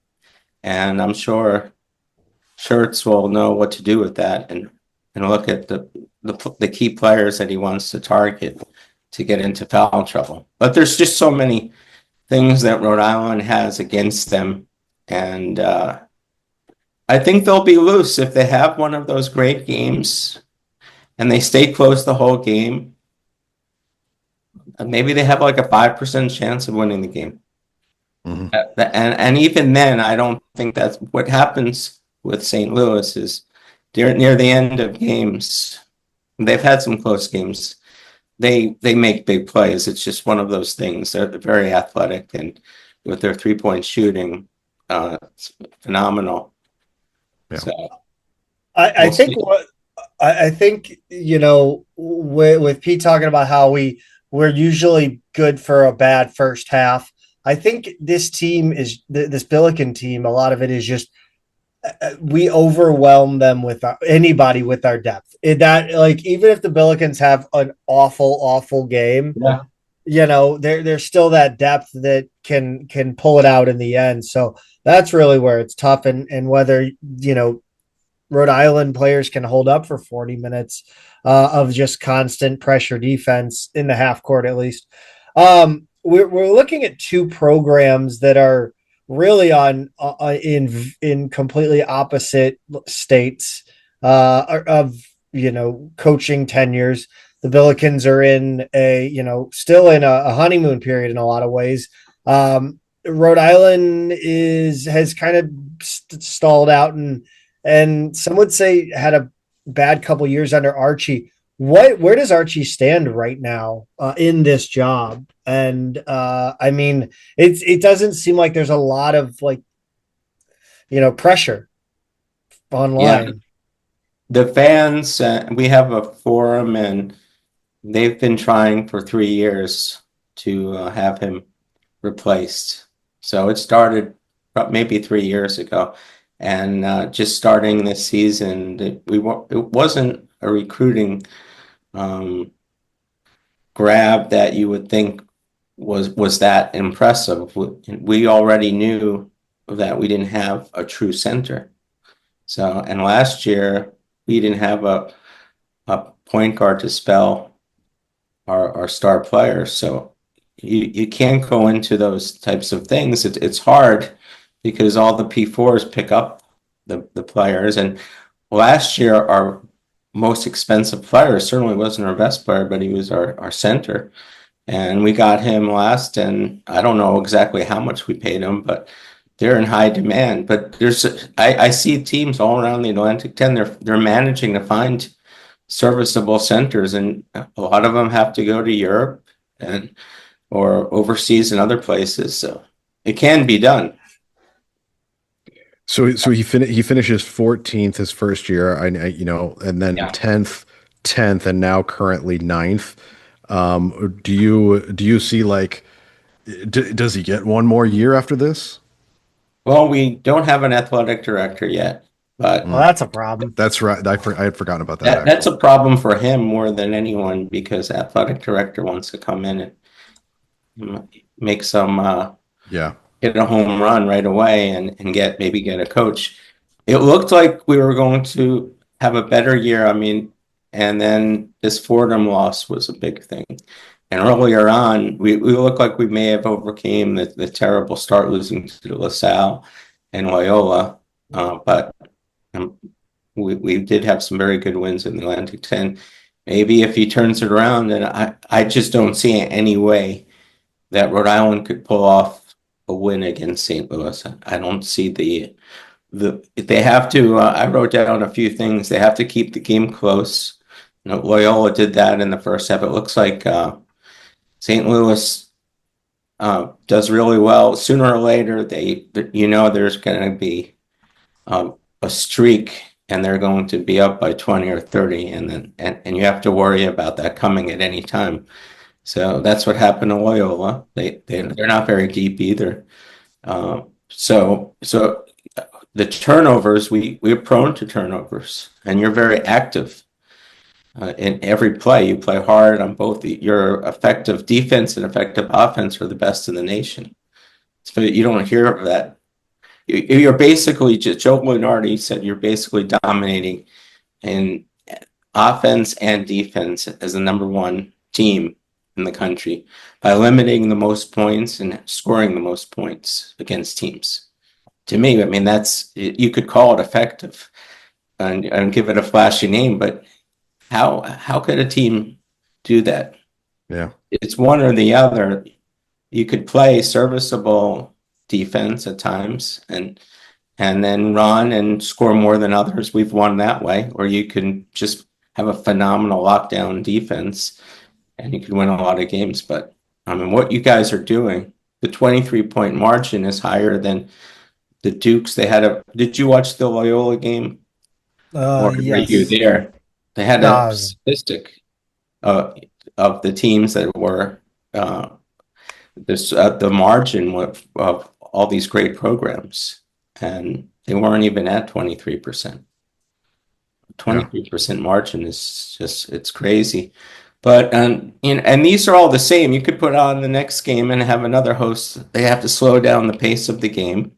and I'm sure Shirts will know what to do with that, and look at the key players that he wants to target to get into foul trouble. But there's just so many things that Rhode Island has against them, and I think they'll be loose if they have one of those great games and they stay close the whole game. Maybe they have like a 5% chance of winning the game. Mm-hmm. And even then, I don't think that's what happens with St. Louis. Is near the end of games, they've had some close games. They make big plays. It's just one of those things. They're very athletic, and with their 3-point shooting, it's phenomenal. Yeah. So I think with Pete talking about how we're usually good for a bad first half. I think this team is this Billiken team. A lot of it is just we overwhelm them with anybody with our depth. Even if the Billikens have an awful game, there's still that depth that can pull it out in the end. So that's really where it's tough, and whether Rhode Island players can hold up for 40 minutes of just constant pressure defense in the half court, at least. We're looking at 2 programs that are really in completely opposite states of coaching tenures. The Billikens are in still in a honeymoon period in a lot of ways. Rhode Island has kind of stalled out and some would say had a bad couple years under Archie. Where does Archie stand right now in this job? And it doesn't seem like there's a lot of pressure online. Yeah. The fans, we have a forum, and they've been trying for 3 years to have him replaced. So it started maybe 3 years ago. And just starting this season, it wasn't a recruiting grab that you would think was that impressive. We already knew that we didn't have a true center. So, and last year we didn't have a point guard to spell our star players. So you can't go into those types of things. It's hard, because all the P4s pick up the players. And last year, our most expensive player certainly wasn't our best player, but he was our center. And we got him last, and I don't know exactly how much we paid him, but they're in high demand. But I see teams all around the Atlantic 10, they're managing to find serviceable centers, and a lot of them have to go to Europe or overseas and other places. So it can be done. So he finishes 14th his first year, and then 10th, and now currently 9th. Do you see does he get one more year after this? Well, we don't have an athletic director yet, but that's a problem. That's right. I had forgotten about that. That's a problem for him more than anyone, because the athletic director wants to come in and make some get a home run right away and maybe get a coach. It looked like we were going to have a better year. And then this Fordham loss was a big thing. And earlier on, we looked like we may have overcame the terrible start, losing to LaSalle and Loyola. But We did have some very good wins in the Atlantic 10. Maybe if he turns it around, and I just don't see any way that Rhode Island could pull off a win against St. Louis. I don't see they have to. I wrote down a few things. They have to keep the game close. Loyola did that in the first half. It looks like St. Louis does really well. Sooner or later, there's going to be a streak, and they're going to be up by 20 or 30, and you have to worry about that coming at any time. So that's what happened to Loyola. They're not very deep either. So the turnovers, we're prone to turnovers, and you're very active in every play. You play hard on both. Your effective defense and effective offense are the best in the nation. So you don't hear of that. You're basically, Joe Lunardi said, you're basically dominating in offense and defense as the number one team in the country by limiting the most points and scoring the most points against teams. To me, I mean, you could call it effective and give it a flashy name, but how could a team do that? Yeah, it's one or the other. You could play serviceable defense at times and then run and score more than others. We've won that way. Or you can just have a phenomenal lockdown defense and you can win a lot of games. But I mean, what you guys are doing, the 23-point margin is higher than the Dukes. Did you watch the Loyola game? Or were Yes. you there? They had a statistic of the teams that were the margin of all these great programs, and they weren't even at 23%. 23% margin is just, it's crazy. But and these are all the same. You could put on the next game and have another host. They have to slow down the pace of the game.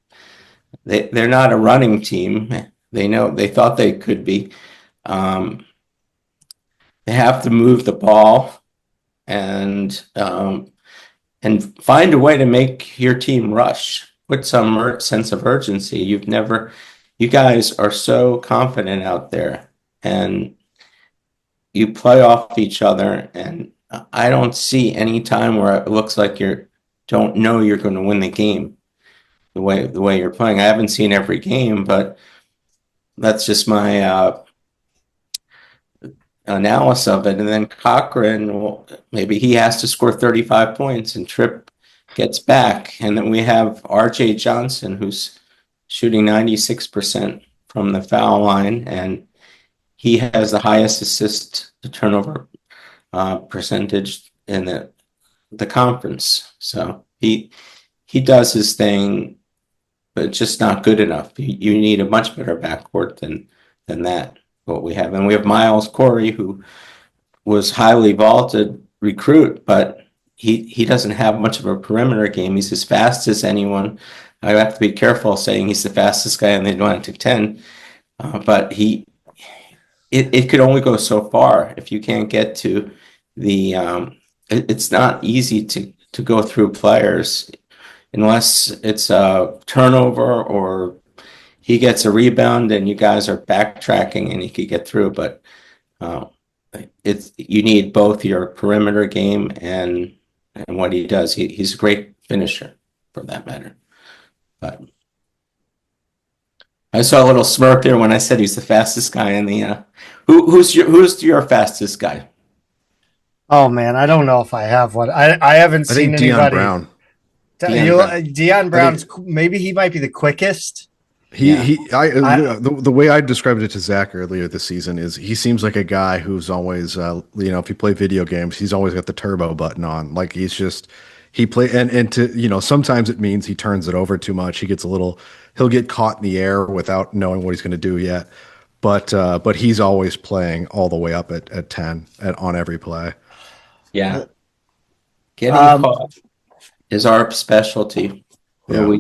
They're not a running team. They thought they could be. They have to move the ball and find a way to make your team rush. Put some sense of urgency. You guys are so confident out there, and you play off each other. And I don't see any time where it looks like don't know you're going to win the game the way you're playing. I haven't seen every game, but that's just my analysis of it. And then Cochran, well, maybe he has to score 35 points and Tripp gets back. And then we have RJ Johnson, who's shooting 96% from the foul line, and he has the highest assist to turnover percentage in the conference. So he does his thing, but it's just not good enough. You need a much better backcourt than that, what we have. And we have Miles Corey, who was highly vaulted recruit, but he doesn't have much of a perimeter game. He's as fast as anyone. I have to be careful saying he's the fastest guy in the Atlantic 10, but it could only go so far if you can't get to the it's not easy to go through players unless it's a turnover or he gets a rebound and you guys are backtracking and he could get through. But you need both your perimeter game and what he does. He's a great finisher, for that matter. But I saw a little smirk there when I said he's the fastest guy in the. Who's your fastest guy? Oh man, I don't know if I have one. I haven't seen anybody. Deion Brown. Deion Brown's maybe he might be the quickest. The way I described it to Zach earlier this season is he seems like a guy who's always if you play video games, he's always got the turbo button on. Like sometimes it means he turns it over too much. He'll get caught in the air without knowing what he's going to do yet. But he's always playing all the way up at 10 on every play. Yeah. Getting caught is our specialty. Yeah.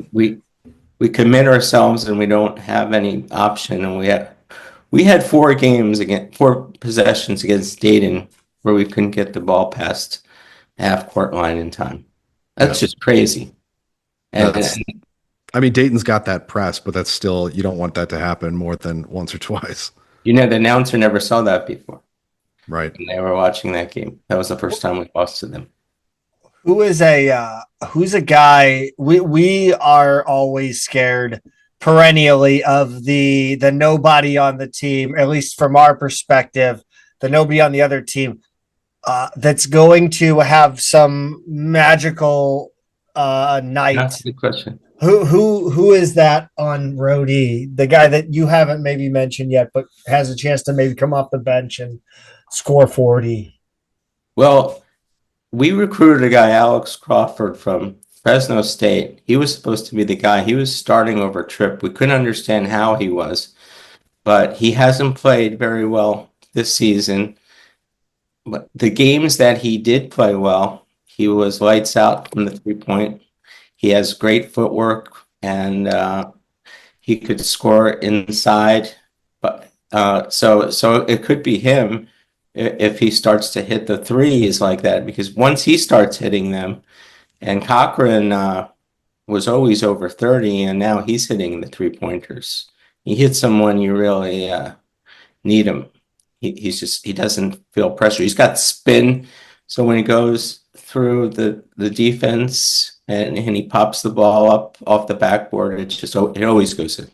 We commit ourselves and we don't have any option. And we had 4 possessions against Dayton where we couldn't get the ball past half court line in time. That's just crazy. And I mean, Dayton's got that press, but that's still, you don't want that to happen more than once or twice. The announcer never saw that before. Right. And they were watching that game. That was the first time we lost to them. Who's a guy we are always scared perennially of the nobody on the team, at least from our perspective, the nobody on the other team that's going to have some magical night. That's a good question. Who is that on Rhody? The guy that you haven't maybe mentioned yet, but has a chance to maybe come off the bench and score 40. Well, we recruited a guy, Alex Crawford, from Fresno State. He was supposed to be the guy. He was starting over Tripp. We couldn't understand how he was, but he hasn't played very well this season. But the games that he did play well, he was lights out from the 3-point. He has great footwork, and he could score inside. But so it could be him if he starts to hit the threes like that, because once he starts hitting them, and Cochran was always over 30, and now he's hitting the 3-pointers. He hits them when you really need him. He doesn't feel pressure. He's got spin, so when he goes through the defense and he pops the ball up off the backboard, it always goes in.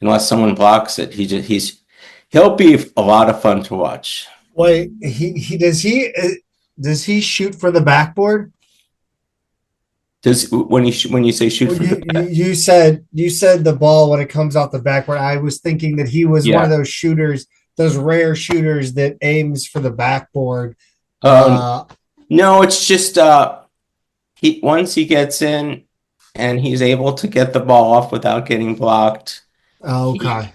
Unless someone blocks it, he'll be a lot of fun to watch. Wait, does he shoot for the backboard? When you say shoot for the back? You said the ball when it comes off the backboard. I was thinking that he was one of those shooters, those rare shooters that aims for the backboard. No, it's just once he gets in and he's able to get the ball off without getting blocked. Okay,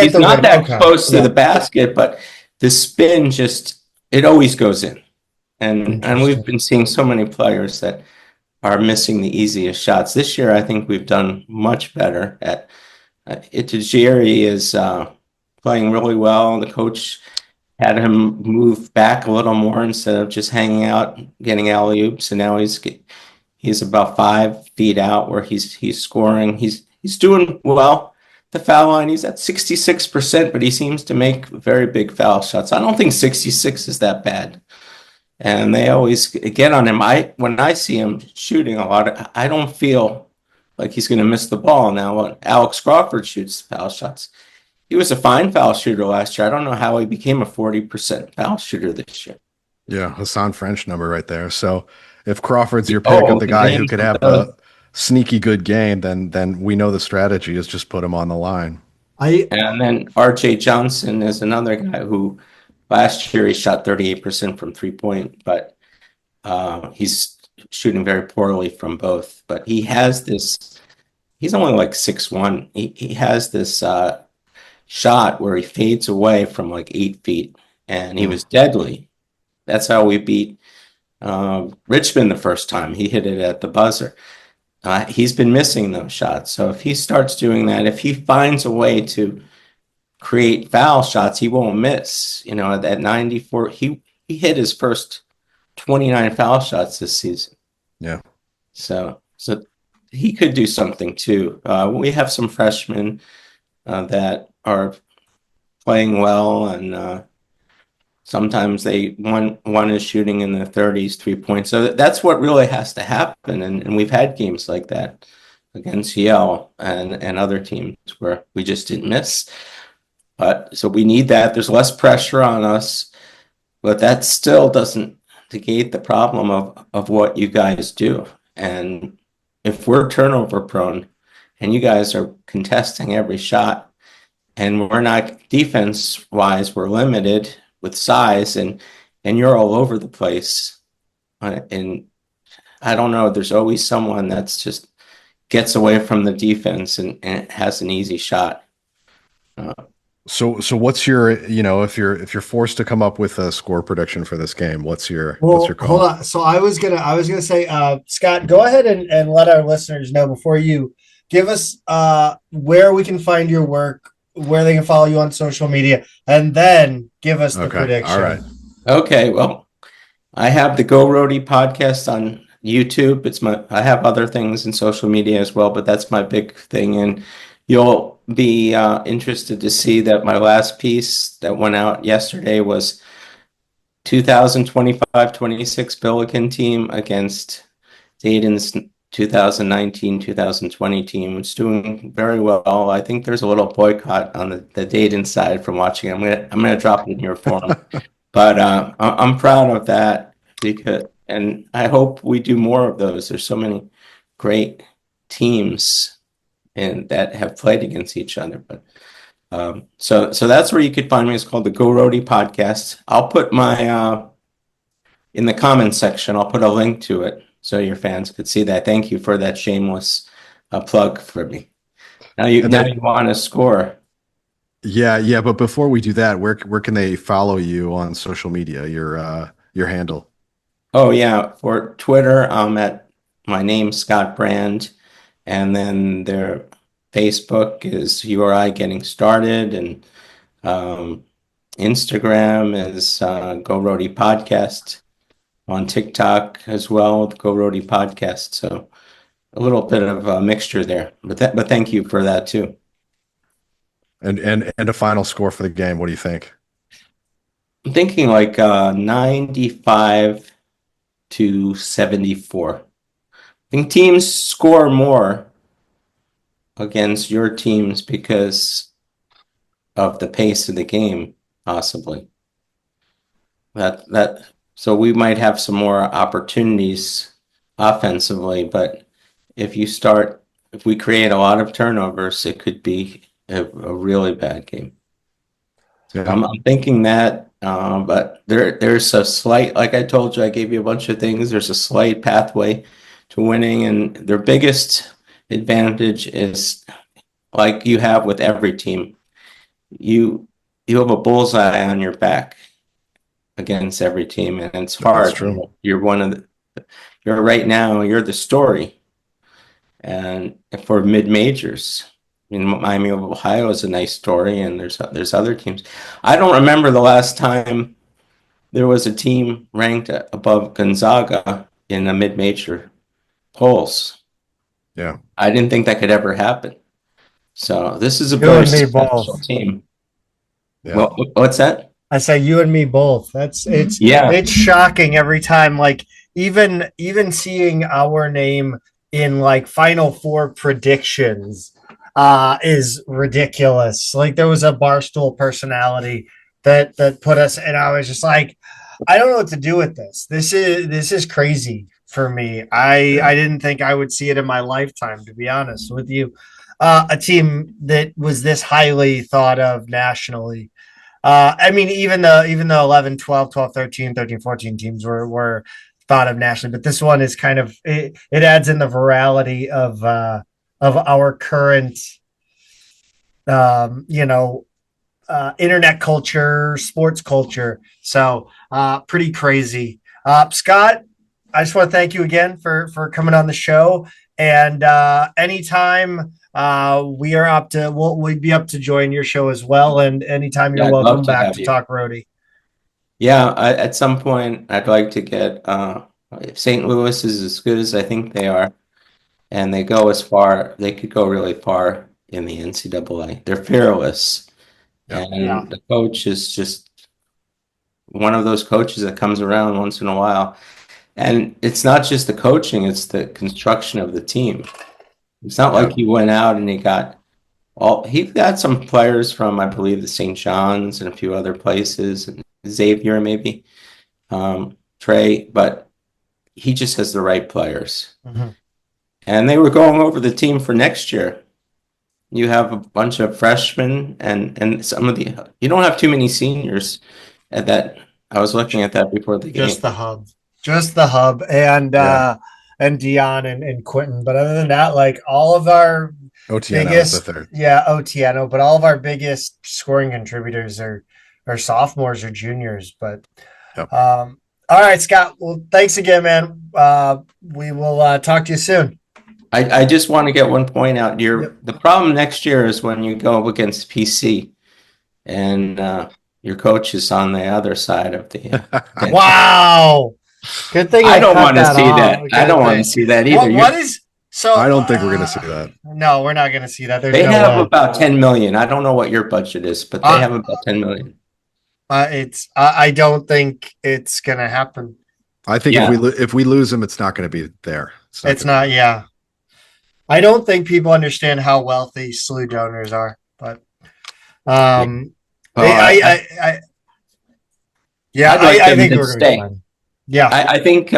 He's not that close to the basket, but the spin it always goes in, and we've been seeing so many players that are missing the easiest shots this year. I think we've done much better at Itajiri is playing really well. The coach had him move back a little more instead of just hanging out, getting alley-oops, and now he's about 5 feet out where he's scoring. He's doing well. The foul line, he's at 66%, but he seems to make very big foul shots. I don't think 66 is that bad. And they always get on him. When I see him shooting a lot, I don't feel like he's going to miss the ball. Now, when Alex Crawford shoots foul shots, he was a fine foul shooter last year. I don't know how he became a 40% foul shooter this year. Yeah, Hassan French number right there. So if Crawford's your pick of the guy who could have a sneaky good game, then we know the strategy is just put him on the line. And then RJ Johnson is another guy who last year he shot 38% from 3-point, but he's shooting very poorly from both. But he has this, he's only like 6'1". He has this shot where he fades away from like 8 feet, and he was deadly. That's how we beat Richmond the first time. He hit it at the buzzer. He's been missing those shots. So if he starts doing that, if he finds a way to create foul shots, he won't miss. At 94, he hit his first 29 foul shots this season. Yeah. So he could do something too. We have some freshmen that are playing well, and sometimes one is shooting in the 30s, 3-point. So that's what really has to happen. And we've had games like that against Yale and other teams where we just didn't miss. But so we need that. There's less pressure on us, but that still doesn't negate the problem of what you guys do. And if we're turnover prone and you guys are contesting every shot, and we're not defense wise, we're limited with size, and you're all over the place. And I don't know, there's always someone that's just gets away from the defense and has an easy shot. So what's your, if you're forced to come up with a score prediction for this game, what's your call? Hold on. So I was gonna say, Scott, go ahead and let our listeners know before you give us where we can find your work, where they can follow you on social media, and then give us the prediction. All right. Okay. Well, I have the Go Rhody podcast on YouTube. I have other things in social media as well, but that's my big thing. And you'll be interested to see that my last piece that went out yesterday was 2025-26 Billiken team against Dayton's 2019-2020 team. It's doing very well. I think there's a little boycott on the Dayton side from watching. I'm gonna drop it in your forum, but I'm proud of that and I hope we do more of those. There's so many great teams and that have played against each other. But so that's where you could find me. It's called the Go Rhody Podcast. I'll put my in the comments section. I'll put a link to it so your fans could see that. Thank you for that shameless plug for me. Now you want to score. Yeah. But before we do that, where can they follow you on social media? Your handle. Oh yeah, for Twitter, I'm at my name Scott Brand, and then their Facebook is URI Getting Started, and Instagram is Go Rhody Podcast. On TikTok as well, with Go Rhody Podcast. So a little bit of a mixture there, but thank you for that too. And a final score for the game. What do you think? I'm thinking like 95-74. I think teams score more against your teams because of the pace of the game, possibly. So we might have some more opportunities offensively, but if we create a lot of turnovers, it could be a really bad game. Yeah. I'm thinking that, but there's a slight, like I told you, I gave you a bunch of things. There's a slight pathway to winning, and their biggest advantage is, like you have with every team, you have a bullseye on your back against every team, and it's hard. That's true. You're right now, you're the story. And for mid-majors, Miami of Ohio is a nice story, and there's other teams. I don't remember the last time there was a team ranked above Gonzaga in a mid-major polls. Yeah. I didn't think that could ever happen. So this is a very special team. Yeah. Well, what's that? I say you and me both. It's shocking every time. Like even seeing our name in like Final Four predictions is ridiculous. Like there was a Barstool personality that put us, and I was just like, I don't know what to do with this. This is crazy for me. I didn't think I would see it in my lifetime, to be honest with you. A team that was this highly thought of nationally. I mean, even the 11, 12, 13, 14 teams were thought of nationally, but this one is kind of, it adds in the virality of our current, internet culture, sports culture. So pretty crazy. Scott, I just want to thank you again for coming on the show. And anytime we'd be up to join your show as well. And anytime you're welcome back to talk Rhody. Yeah, at some point I'd like to get if St. Louis is as good as I think they are, and they could go really far in the NCAA. They're fearless. And the coach is just one of those coaches that comes around once in a while. And it's not just the coaching, it's the construction of the team. It's not like he went out and he got some players from, I believe, the St. John's and a few other places, and Xavier maybe, Trey, but he just has the right players. Mm-hmm. And they were going over the team for next year. You have a bunch of freshmen and some of you don't have too many seniors at that. I was looking at that before the game. Just the hub and Dion and Quentin. But other than that, like all of our biggest, Otieno, but all of our biggest scoring contributors are sophomores or juniors. But all right, Scott. Well, thanks again, man. We will talk to you soon. I just want to get one point out. The problem next year is when you go up against PC and your coach is on the other side of the Wow. Good thing I don't want to see off. that. I don't want to see that either. What is so? I don't think we're going to see that. No, we're not going to see that. They have about 10 million. I don't know what your budget is, but they have about 10 million. I don't think it's going to happen. I think if we lose them, it's not going to be there. It's not. Yeah. I don't think people understand how wealthy SLU donors are, but I think we're going to stay. Yeah, I think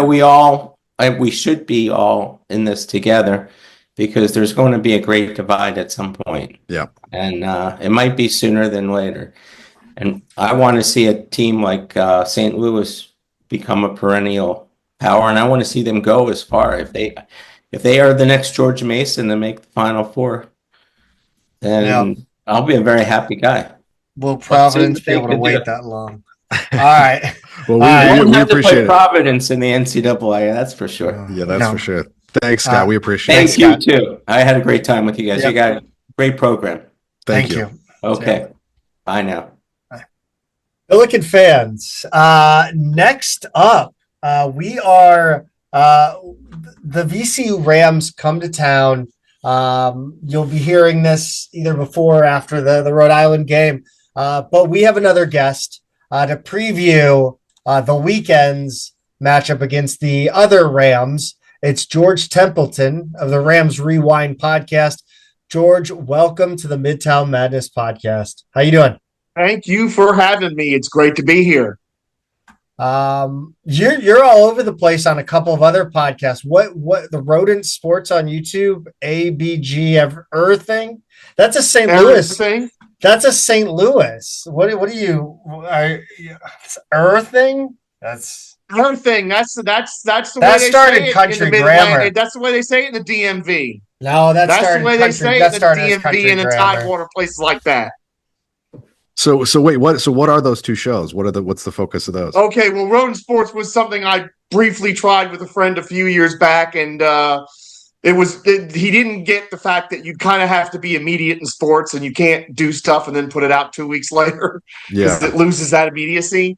we should be all in this together because there's going to be a great divide at some point. Yeah, and it might be sooner than later. And I want to see a team like St. Louis become a perennial power, and I want to see them go as far. If they are the next George Mason to make the Final Four, then I'll be a very happy guy. Will Providence be able to wait that long? All right. Well, we appreciate it. Providence in the NCAA, that's for sure. Yeah, that's for sure. Thanks, Scott. We appreciate it. Thank you, too. I had a great time with you guys. You got a great program. Thank you. Okay. Bye now. Billiken fans, next up, we are the VCU Rams come to town. You'll be hearing this either before or after the Rhode Island game, but we have another guest to preview the weekend's matchup against the other Rams. It's George Templeton of the Rams Rewind podcast. George, welcome to the Midtown Madness Podcast. How you doing? Thank you for having me. It's great to be here. You're all over the place on a couple of other podcasts. What the Rodent Sports on YouTube, ABG Earthing? That's a St. Louis thing. That's a St. Louis. What are you Earthing? That's Earthing. That's the that way they started say it country in the grammar. That's the way they say it in the DMV. No, that's the way they say it in the DMV and in Tidewater, places like that. So wait, what are those two shows? What's the focus of those? Okay, well, Rodent Sports was something I briefly tried with a friend a few years back, and he didn't get the fact that you kind of have to be immediate in sports, and you can't do stuff and then put it out 2 weeks later because it loses that immediacy.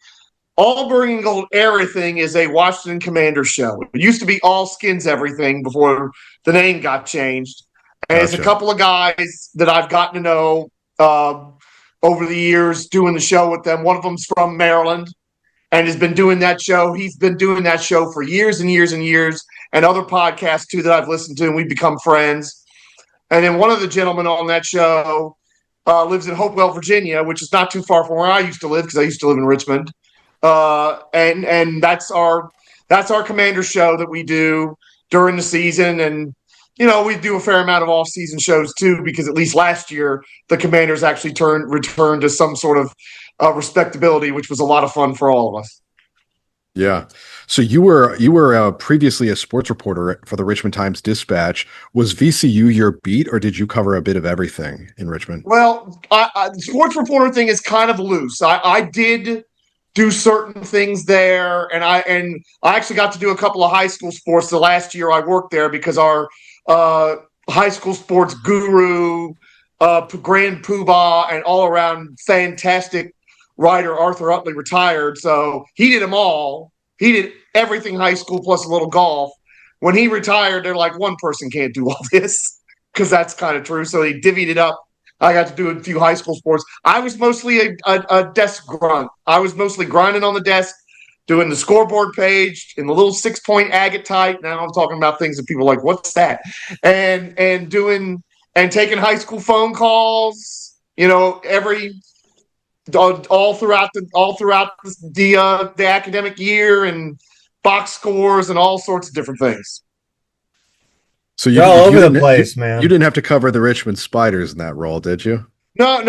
All Burning Gold Everything is a Washington Commanders show. It used to be All Skins Everything before the name got changed, and it's a couple of guys that I've gotten to know over the years doing the show with them. One of them's from Maryland and has been doing that show. He's been doing that show for years and years and years, and other podcasts too that I've listened to, and we've become friends. And then one of the gentlemen on that show lives in Hopewell, Virginia, which is not too far from where I used to live because I used to live in Richmond. And that's our Commander show that we do during the season. And we do a fair amount of off-season shows too, because at least last year the Commanders actually returned to some sort of respectability, which was a lot of fun for all of us. Yeah. So you were previously a sports reporter for the Richmond Times-Dispatch. Was VCU your beat, or did you cover a bit of everything in Richmond? Well, the sports reporter thing is kind of loose. I did do certain things there, and I actually got to do a couple of high school sports the last year I worked there because our high school sports guru, grand poobah, and all around fantastic writer Arthur Utley retired. So he did them all. He did everything high school plus a little golf. When he retired, they're like, one person can't do all this, because that's kind of true. So he divvied it up. I got to do a few high school sports. I was mostly a desk grunt. I was mostly grinding on the desk, doing the scoreboard page in the little 6-point agate type. Now I'm talking about things that people are like, what's that? And taking high school phone calls, all throughout the academic year, and box scores and all sorts of different things. So you're all over the place, man. You didn't have to cover the Richmond Spiders in that role, did you? No.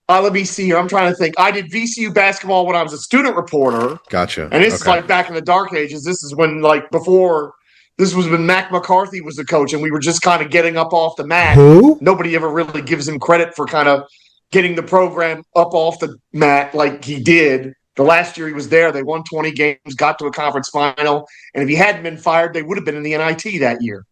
Let me see here. I'm trying to think. I did VCU basketball when I was a student reporter. Gotcha. And this is like back in the dark ages. This is when this was when Mac McCarthy was the coach, and we were just kind of getting up off the mat. Who? Nobody ever really gives him credit for kind of getting the program up off the mat like he did. The last year he was there, they won 20 games, got to a conference final, and if he hadn't been fired, they would have been in the NIT that year.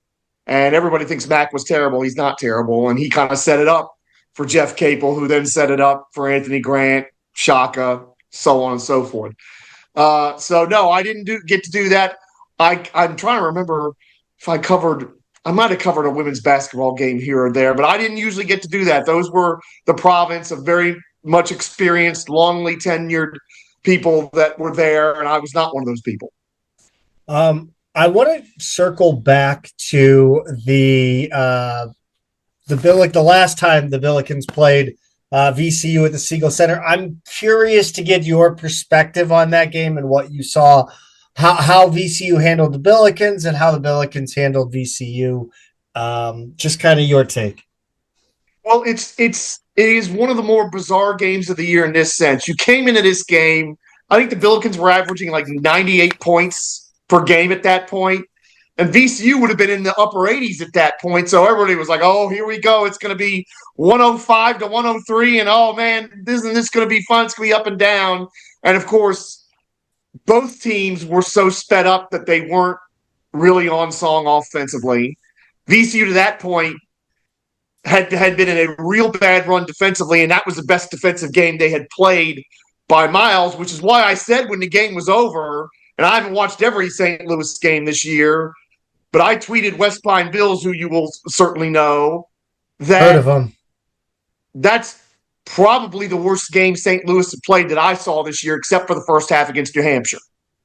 And everybody thinks Mac was terrible. He's not terrible, and he kind of set it up for Jeff Capel, who then set it up for Anthony Grant, Shaka, so on and so forth. So no, I didn't get to do that. I'm trying to remember if I might have covered a women's basketball game here or there, but I didn't usually get to do that. Those were the province of very much experienced, longly tenured people that were there, and I was not one of those people. I want to circle back to the last time the Billikens played VCU at the Siegel Center. I'm curious to get your perspective on that game and what you saw, how VCU handled the Billikens and how the Billikens handled VCU. Just kind of your take. Well, it is one of the more bizarre games of the year in this sense. You came into this game, I think the Billikens were averaging like 98 points per game at that point, and VCU would have been in the upper 80s at that point. So everybody was like, "Oh, here we go! It's going to be 105 to 103, and oh man, isn't this going to be fun? It's going to be up and down." And of course, both teams were so sped up that they weren't really on song offensively. VCU to that point had been in a real bad run defensively, and that was the best defensive game they had played by miles, which is why I said when the game was over, and I haven't watched every St. Louis game this year, but I tweeted West Pine Bills, who you will certainly know, that Heard of them. That's probably the worst game St. Louis had played that I saw this year, except for the first half against New Hampshire,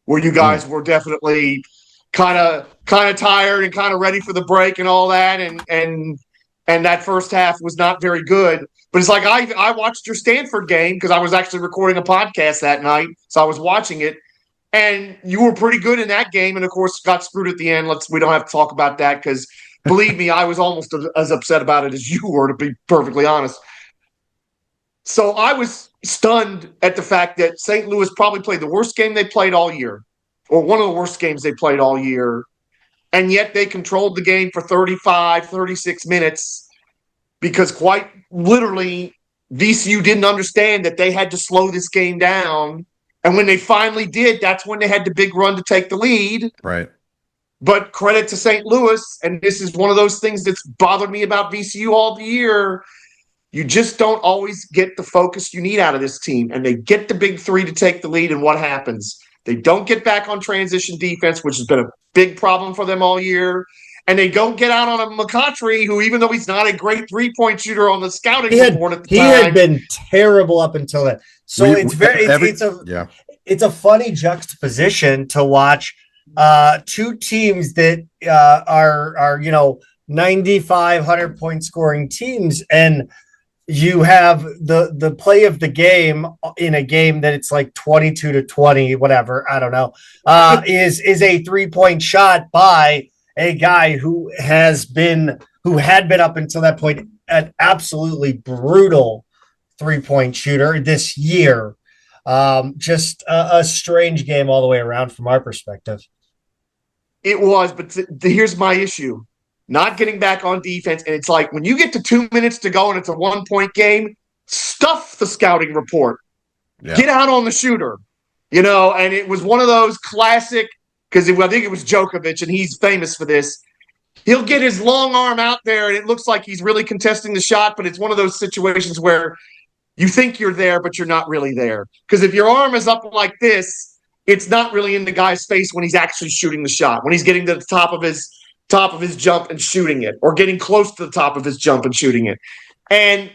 where you guys were definitely kind of tired and kind of ready for the break and all that, and that first half was not very good. But it's like I watched your Stanford game because I was actually recording a podcast that night, so I was watching it, and you were pretty good in that game, and of course got screwed at the end. We don't have to talk about that because believe me, I was almost as upset about it as you were, to be perfectly honest. So I was stunned at the fact that St. Louis probably played the worst game they played all year, or one of the worst games they played all year, and yet they controlled the game for 35, 36 minutes because quite literally VCU didn't understand that they had to slow this game down. And when they finally did, that's when they had the big run to take the lead. Right. But credit to St. Louis, and this is one of those things that's bothered me about VCU all the year. You just don't always get the focus you need out of this team. And they get the big three to take the lead, and what happens? They don't get back on transition defense, which has been a big problem for them all year. And they don't get out on a McCautry, who, even though he's not a great three-point shooter on the scouting report at the time, he had been terrible up until then. So it's a funny juxtaposition to watch two teams that are 95, 100-point scoring teams, and you have the play of the game in a game that it's like 22 to 20, whatever, I don't know, is a 3-point shot by a guy who had been up until that point an absolutely brutal 3-point shooter this year. Just a strange game all the way around from our perspective. It was, but here's my issue. Not getting back on defense, and it's like when you get to 2 minutes to go and it's a 1-point game, stuff the scouting report. Yeah. Get out on the shooter. And it was one of those classic, because I think it was Djokovic, and he's famous for this. He'll get his long arm out there, and it looks like he's really contesting the shot, but it's one of those situations where you think you're there, but you're not really there. Because if your arm is up like this, it's not really in the guy's face when he's actually shooting the shot, when he's getting to the top of his jump and shooting it, or getting close to the top of his jump and shooting it. And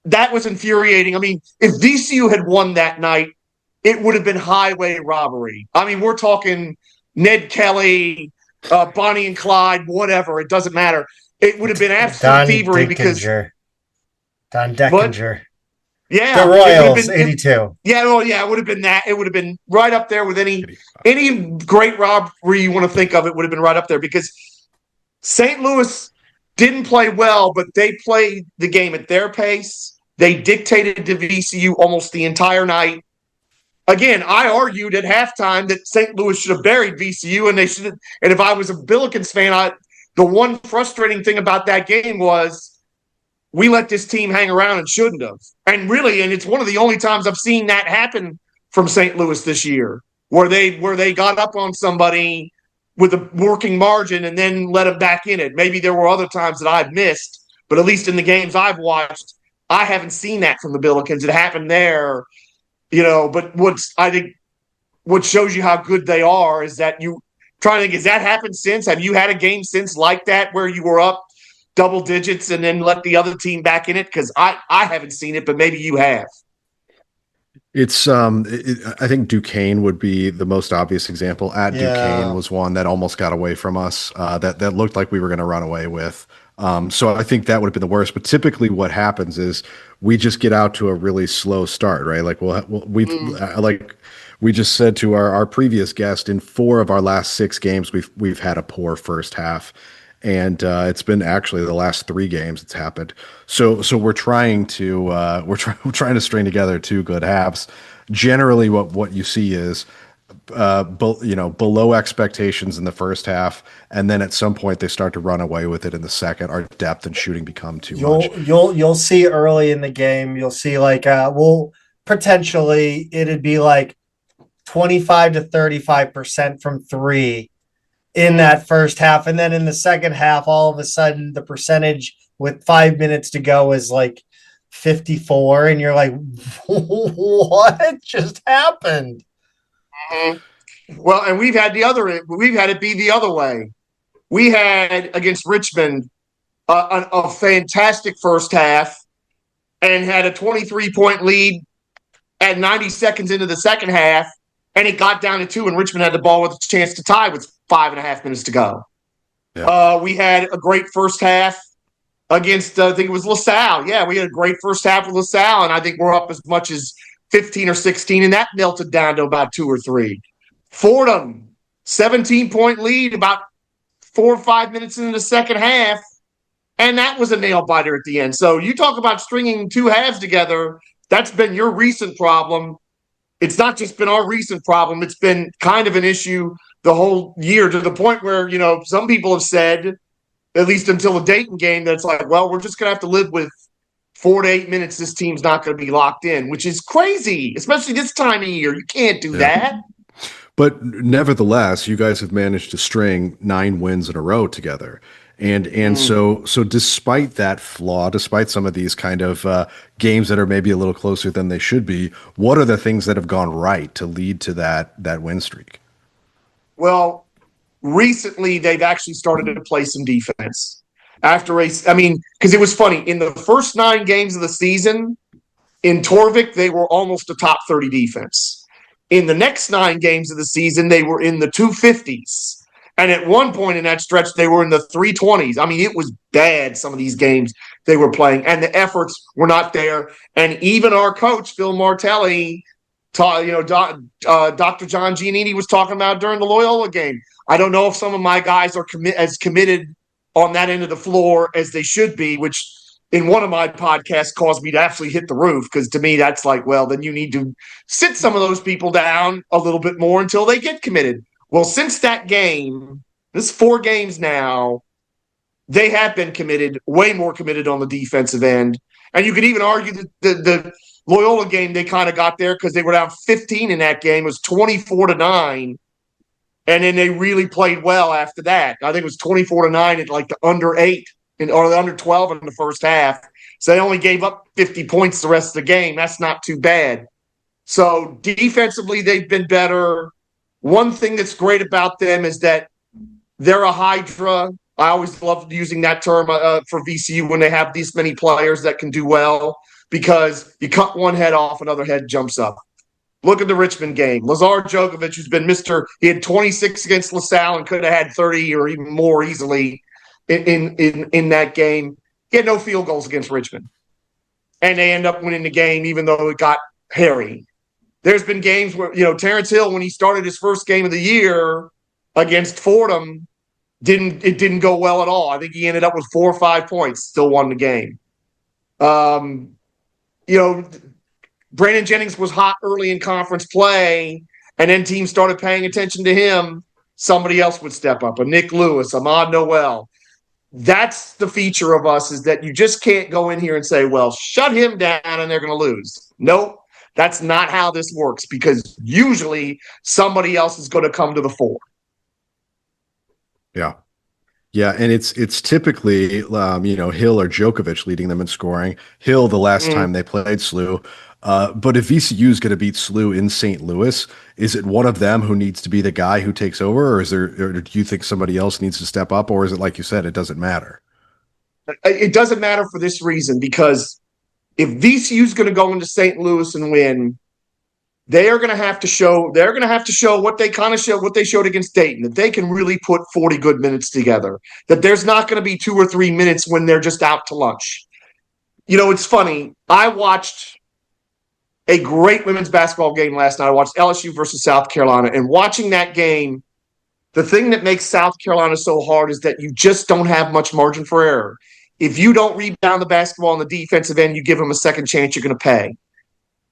that was infuriating. I mean, if VCU had won that night, it would have been highway robbery. I mean, we're talking Ned Kelly, Bonnie and Clyde, whatever. It doesn't matter. It would have been absolute thievery because Don Deckinger. Yeah, the Royals, 82. Yeah, well, yeah, it would have been that. It would have been right up there with any great robbery you want to think of. It would have been right up there because St. Louis didn't play well, but they played the game at their pace. They dictated to VCU almost the entire night. Again, I argued at halftime that St. Louis should have buried VCU, and they should. And if I was a Billikens fan, the one frustrating thing about that game was we let this team hang around and shouldn't have. And really, and it's one of the only times I've seen that happen from St. Louis this year, where they got up on somebody with a working margin and then let them back in it. Maybe there were other times that I've missed, but at least in the games I've watched, I haven't seen that from the Billikens. It happened there. But what shows you how good they are is that you trying to think, has that happened since? Have you had a game since like that where you were up double digits and then let the other team back in it? Because I haven't seen it, but maybe you have. It's I think Duquesne would be the most obvious example. Duquesne was one that almost got away from us, that looked like we were going to run away with. So I think that would have been the worst. But typically, what happens is we just get out to a really slow start, right? Like like we just said to our previous guest, in 4 of our last 6 games, we've had a poor first half. And it's been actually the last 3 games it's happened. So we're trying to trying to string together 2 good halves. Generally, what you see is below expectations in the first half, and then at some point they start to run away with it in the second. Our depth and shooting become too much. You'll see early in the game. You'll see like potentially it'd be like 25 to 35% from 3 in that first half. And then in the second half, all of a sudden the percentage with 5 minutes to go is like 54. And you're like, what just happened? Mm-hmm. Well, and we've had it be the other way. We had against Richmond a fantastic first half and had a 23-point lead at 90 seconds into the second half. And it got down to 2, and Richmond had the ball with a chance to tie with 5.5 minutes to go. Yeah. We had a great first half against, I think it was LaSalle. Yeah, we had a great first half with LaSalle, and I think we're up as much as 15 or 16, and that melted down to about 2 or 3. Fordham, 17-point lead, about 4 or 5 minutes into the second half, and that was a nail-biter at the end. So you talk about stringing 2 halves together, that's been your recent problem. It's not just been our recent problem. It's been kind of an issue the whole year, to the point where, some people have said, at least until the Dayton game, that it's like, well, we're just going to have to live with 4 to 8 minutes. This team's not going to be locked in, which is crazy, especially this time of year. You can't do that. But nevertheless, you guys have managed to string 9 wins in a row together. And so despite that flaw, despite some of these kind of games that are maybe a little closer than they should be, what are the things that have gone right to lead to that win streak? Well, recently they've actually started to play some defense. Because it was funny. In the first 9 games of the season, in Torvik, they were almost a top 30 defense. In the next 9 games of the season, they were in the 250s. And at one point in that stretch, they were in the 320s. I mean, it was bad, some of these games they were playing, and the efforts were not there. And even our coach, Phil Martelli, Dr. John Giannini was talking about during the Loyola game. I don't know if some of my guys are as committed on that end of the floor as they should be, which in one of my podcasts caused me to actually hit the roof, because to me that's like, well, then you need to sit some of those people down a little bit more until they get committed. Well, since that game, this is 4 games now, they have been committed, way more committed on the defensive end. And you could even argue that the Loyola game, they kind of got there because they were down 15 in that game. It was 24-9. And then they really played well after that. I think it was 24-9 at like the under 8 or the under 12 in the first half. So they only gave up 50 points the rest of the game. That's not too bad. So defensively, they've been better. One thing that's great about them is that they're a hydra. I always love using that term for VCU when they have these many players that can do well, because you cut one head off, another head jumps up. Look at the Richmond game. Lazar Djokovic, who's been he had 26 against LaSalle and could have had 30 or even more easily in that game. He had no field goals against Richmond. And they end up winning the game even though it got hairy. There's been games where, Terrence Hill, when he started his first game of the year against Fordham, it didn't go well at all. I think he ended up with 4 or 5 points, still won the game. Brandon Jennings was hot early in conference play, and then teams started paying attention to him. Somebody else would step up, a Nick Lewis, Ahmad Noel. That's the feature of us, is that you just can't go in here and say, well, shut him down and they're going to lose. Nope. That's not how this works, because usually somebody else is going to come to the fore. Yeah. Yeah, and it's typically Hill or Djokovic leading them in scoring. Hill, the last time they played SLU, But if VCU is going to beat SLU in St. Louis, is it one of them who needs to be the guy who takes over, or do you think somebody else needs to step up, or is it like you said, it doesn't matter? It doesn't matter for this reason, because if VCU is going to go into St. Louis and win, they are going to have to show. They're going to have to show what they showed against Dayton, that they can really put 40 good minutes together. That there's not going to be 2 or 3 minutes when they're just out to lunch. It's funny. I watched a great women's basketball game last night. I watched LSU versus South Carolina, and watching that game, the thing that makes South Carolina so hard is that you just don't have much margin for error. If you don't rebound the basketball on the defensive end, you give them a second chance, you're going to pay.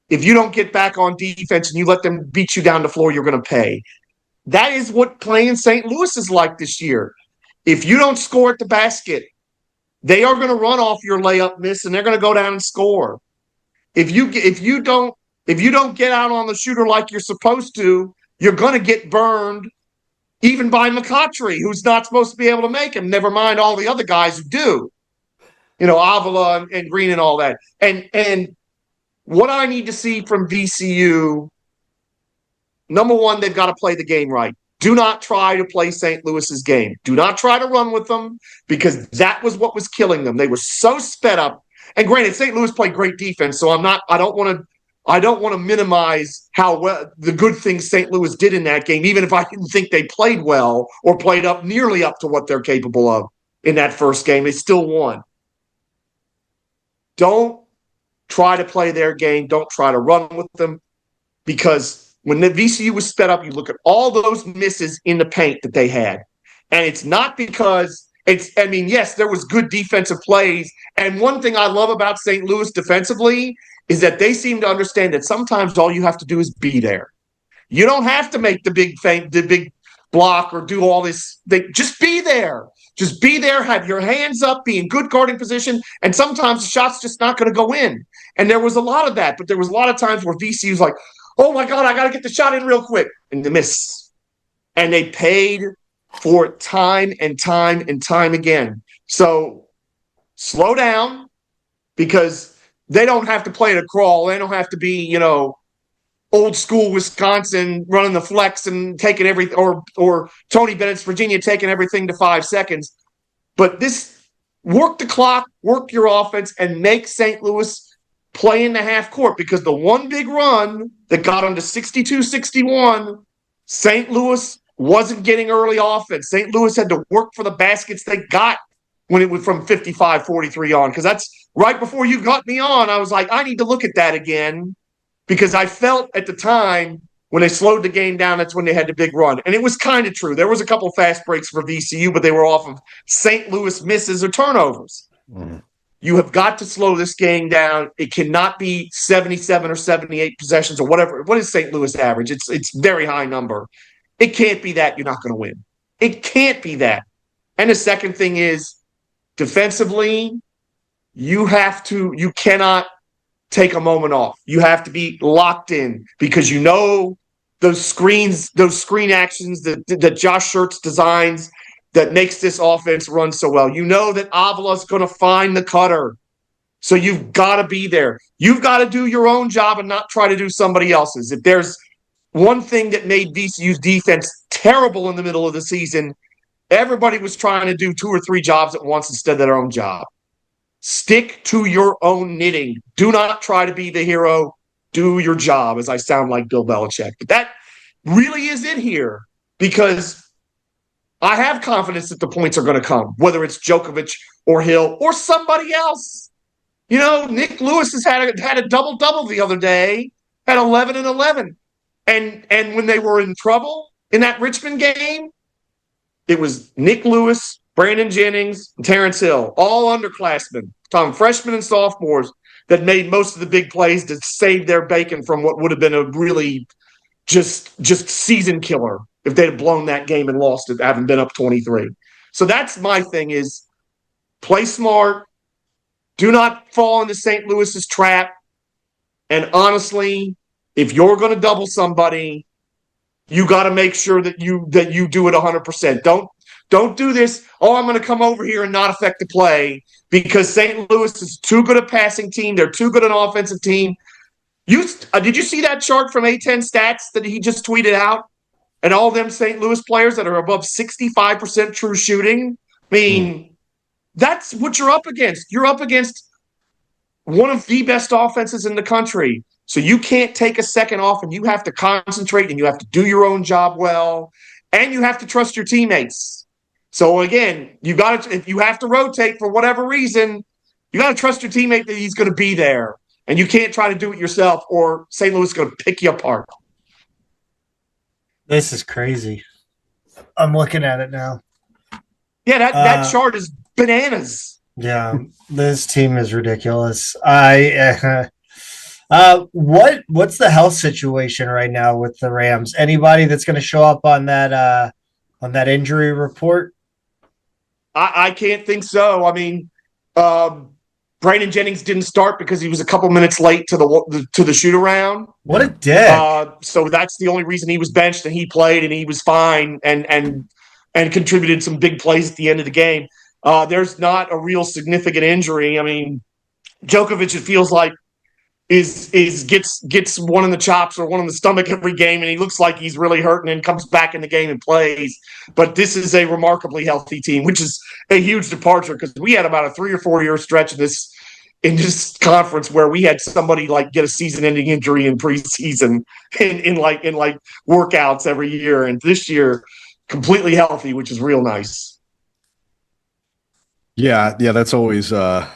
If you don't get back on defense and you let them beat you down the floor, you're going to pay. That is what playing St. Louis is like this year. If you don't score at the basket, they are going to run off your layup miss, and they're going to go down and score. If you don't get out on the shooter like you're supposed to, you're going to get burned, even by McCautry, who's not supposed to be able to make him. Never mind all the other guys who do. Avila and Green and all that. And what I need to see from VCU, number one, they've got to play the game right. Do not try to play St. Louis's game. Do not try to run with them, because that was what was killing them. They were so sped up. And granted, St. Louis played great defense, so I don't want to minimize how well the good things St. Louis did in that game, even if I didn't think they played well or played up nearly up to what they're capable of in that first game. They still won. Don't try to play their game. Don't try to run with them, because when the VCU was sped up, you look at all those misses in the paint that they had. And it's not because yes, there was good defensive plays. And one thing I love about St. Louis defensively is that they seem to understand that sometimes all you have to do is be there. You don't have to make the big block or do all this. Just be there. Just be there, have your hands up, be in good guarding position, and sometimes the shot's just not going to go in. And there was a lot of that, but there was a lot of times where VCU's like, oh my God, I got to get the shot in real quick, and they miss. And they paid for it time and time and time again. So slow down, because they don't have to play it a crawl. They don't have to be, old school Wisconsin running the flex and taking everything, or Tony Bennett's Virginia taking everything to 5 seconds. But this, work the clock, work your offense, and make St. Louis play in the half court, because the one big run that got them to 62-61, St. Louis wasn't getting early offense. St. Louis had to work for the baskets they got when it was from 55-43 on, because that's right before you got me on. I was like, I need to look at that again, because I felt at the time when they slowed the game down, that's when they had the big run. And it was kind of true. There was a couple fast breaks for VCU, but they were off of St. Louis misses or turnovers. Mm-hmm. You have got to slow this game down. It cannot be 77 or 78 possessions or whatever. What is St. Louis average? It's very high number. It can't be that. You're not going to win. It can't be that. And the second thing is, defensively, you cannot take a moment off. You have to be locked in, because those screen actions that Josh Schertz designs that makes this offense run so well. You know that Avila's going to find the cutter. So you've got to be there. You've got to do your own job and not try to do somebody else's. If there's one thing that made VCU's defense terrible in the middle of the season, everybody was trying to do 2 or 3 jobs at once instead of their own job. Stick to your own knitting. Do not try to be the hero. Do your job, as I sound like Bill Belichick. But that really is it here, because I have confidence that the points are going to come, whether it's Djokovic or Hill or somebody else. Nick Lewis has had a double-double the other day, had 11 and 11. And when they were in trouble in that Richmond game, it was Nick Lewis, Brandon Jennings, and Terrence Hill, all underclassmen, freshmen and sophomores, that made most of the big plays to save their bacon from what would have been a really just season killer if they'd have blown that game and lost it, having been up 23. So that's my thing, is play smart. Do not fall into St. Louis's trap. And honestly, if you're going to double somebody, you got to make sure that you do it 100%. Don't do this, I'm going to come over here and not affect the play, because St. Louis is too good a passing team. They're too good an offensive team. Did you see that chart from A10 Stats that he just tweeted out? And all them St. Louis players that are above 65% true shooting. I mean, that's what you're up against. You're up against one of the best offenses in the country. So you can't take a second off, and you have to concentrate, and you have to do your own job well, and you have to trust your teammates. So again, if you have to rotate for whatever reason, you got to trust your teammate that he's going to be there, and you can't try to do it yourself, or St. Louis is going to pick you apart. This is crazy. I'm looking at it now. Yeah, that chart is bananas. Yeah, this team is ridiculous. What's the health situation right now with the Rams? Anybody that's going to show up on that injury report? I can't think so. I mean, Brandon Jennings didn't start because he was a couple minutes late to the shoot around. What a dick! So that's the only reason he was benched, and he played, and he was fine, and contributed some big plays at the end of the game. There's not a real significant injury. I mean, Djokovic, it feels like, gets one in the chops or one in the stomach every game, and he looks like he's really hurting and comes back in the game and plays. But this is a remarkably healthy team, which is a huge departure, because we had about a 3 or 4 year stretch in this conference where we had somebody like get a season-ending injury in preseason in workouts every year, and this year completely healthy, which is real nice. Yeah, that's always a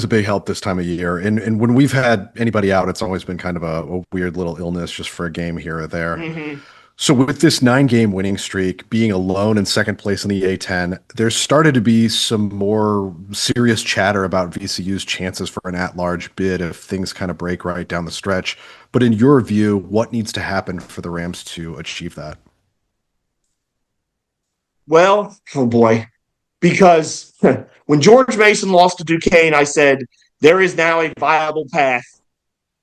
big help this time of year. And when we've had anybody out, it's always been kind of a weird little illness just for a game here or there. Mm-hmm. So with this 9-game winning streak, being alone in second place in the A10, there's started to be some more serious chatter about VCU's chances for an at-large bid if things kind of break right down the stretch. But in your view, what needs to happen for the Rams to achieve that? Well, oh boy. Because when George Mason lost to Duquesne, I said there is now a viable path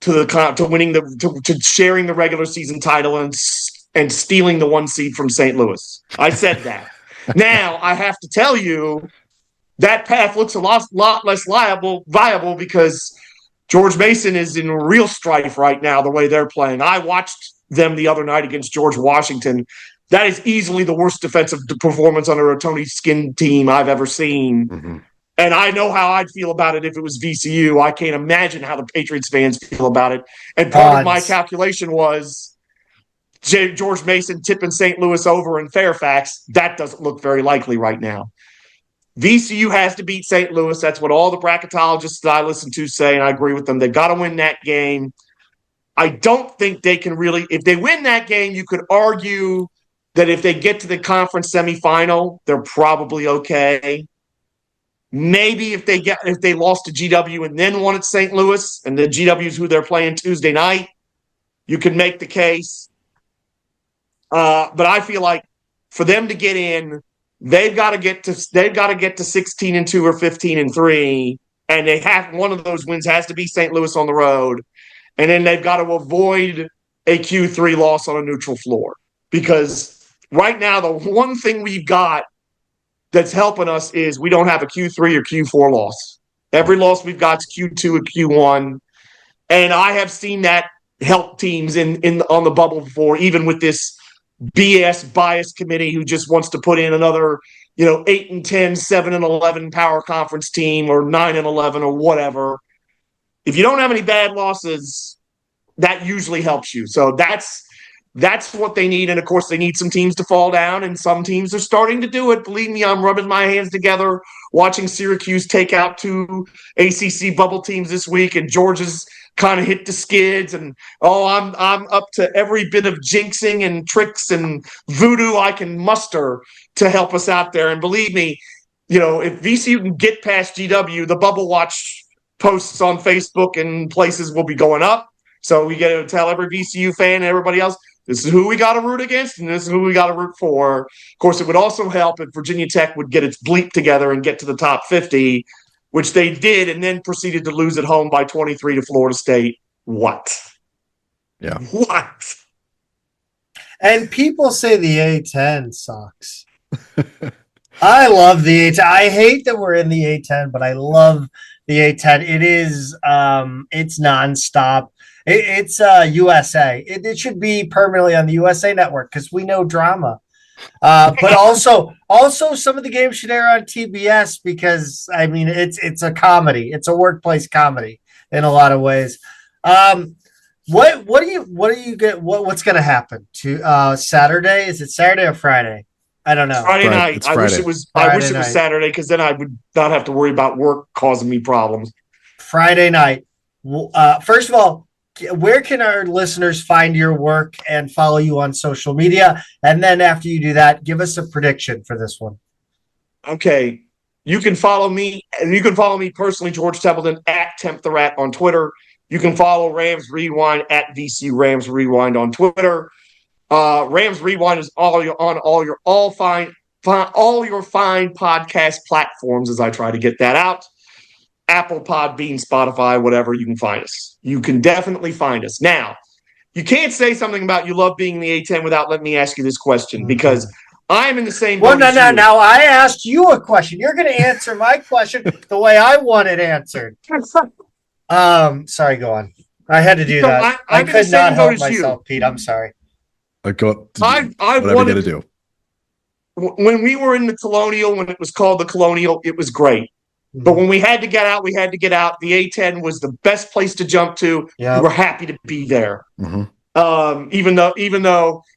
to winning to sharing the regular season title and stealing the 1 seed from St. Louis. I said that. Now I have to tell you that path looks a lot less viable because George Mason is in real strife right now. The way they're playing, I watched them the other night against George Washington. That is easily the worst defensive performance under a Tony Skinn team I've ever seen. Mm-hmm. And I know how I'd feel about it if it was VCU. I can't imagine how the Patriots fans feel about it. And part of my calculation was George Mason tipping St. Louis over in Fairfax. That doesn't look very likely right now. VCU has to beat St. Louis. That's what all the bracketologists that I listen to say, and I agree with them. They've got to win that game. I don't think they can really – if they win that game, you could argue – that if they get to the conference semifinal, they're probably okay. Maybe if they lost to GW and then won at St. Louis, and the GW is who they're playing Tuesday night, you could make the case. But I feel like for them to get in, they've got to get to 16-2 or 15-3, and they have one of those wins has to be St. Louis on the road, and then they've got to avoid a Q3 loss on a neutral floor, because right now, the one thing we've got that's helping us is we don't have a Q3 or Q4 loss. Every loss we've got is Q2 or Q1. And I have seen that help teams on the bubble before, even with this BS bias committee who just wants to put in another, 8-10, 7-11 power conference team or 9-11 or whatever. If you don't have any bad losses, that usually helps you. So that's what they need. And, of course, they need some teams to fall down, and some teams are starting to do it. Believe me, I'm rubbing my hands together watching Syracuse take out 2 ACC bubble teams this week, and Georgia's kind of hit the skids. And, I'm up to every bit of jinxing and tricks and voodoo I can muster to help us out there. And believe me, if VCU can get past GW, the Bubble Watch posts on Facebook and places will be going up. So we got to tell every VCU fan and everybody else, this is who we got to root against, and this is who we got to root for. Of course, it would also help if Virginia Tech would get its bleep together and get to the top 50, which they did, and then proceeded to lose at home by 23 to Florida State. What? Yeah. What? And people say the A10 sucks. I love the A10. I hate that we're in the A10, but I love the A10. It is it's nonstop. It's USA. It should be permanently on the USA Network because we know drama. But also some of the games should air on TBS because I mean it's a comedy. It's a workplace comedy in a lot of ways. What do you get? What's going to happen to Saturday? Is it Saturday or Friday? I don't know. Friday night. It's I Friday. wish it was. Friday I wish it was night. Saturday because then I would not have to worry about work causing me problems. Friday night. First of all, where can our listeners find your work and follow you on social media? And then after you do that, give us a prediction for this one. Okay. You can follow me, and you can follow me personally, George Templeton, at Temp the Rat on Twitter. You can follow Rams Rewind at VCU Rams Rewind on Twitter. Rams Rewind is all your fine podcast platforms as I try to get that out. Apple, Podbean, Spotify, whatever, you can find us. You can definitely find us. Now, you can't say something about you love being in the A10 without letting me ask you this question because I'm in the same boat. Well, as you. Now I asked you a question. You're going to answer my question the way I want it answered. Sorry, go on. I had to do So that. I I'm in the could same not boat help as myself, you. Pete. I'm sorry. Go I whatever you wanted got to do. When we were in the Colonial, when it was called the Colonial, it was great. But when we had to get out, we had to get out. The A10 was the best place to jump to. Yep. We were happy to be there. Mm-hmm. Even though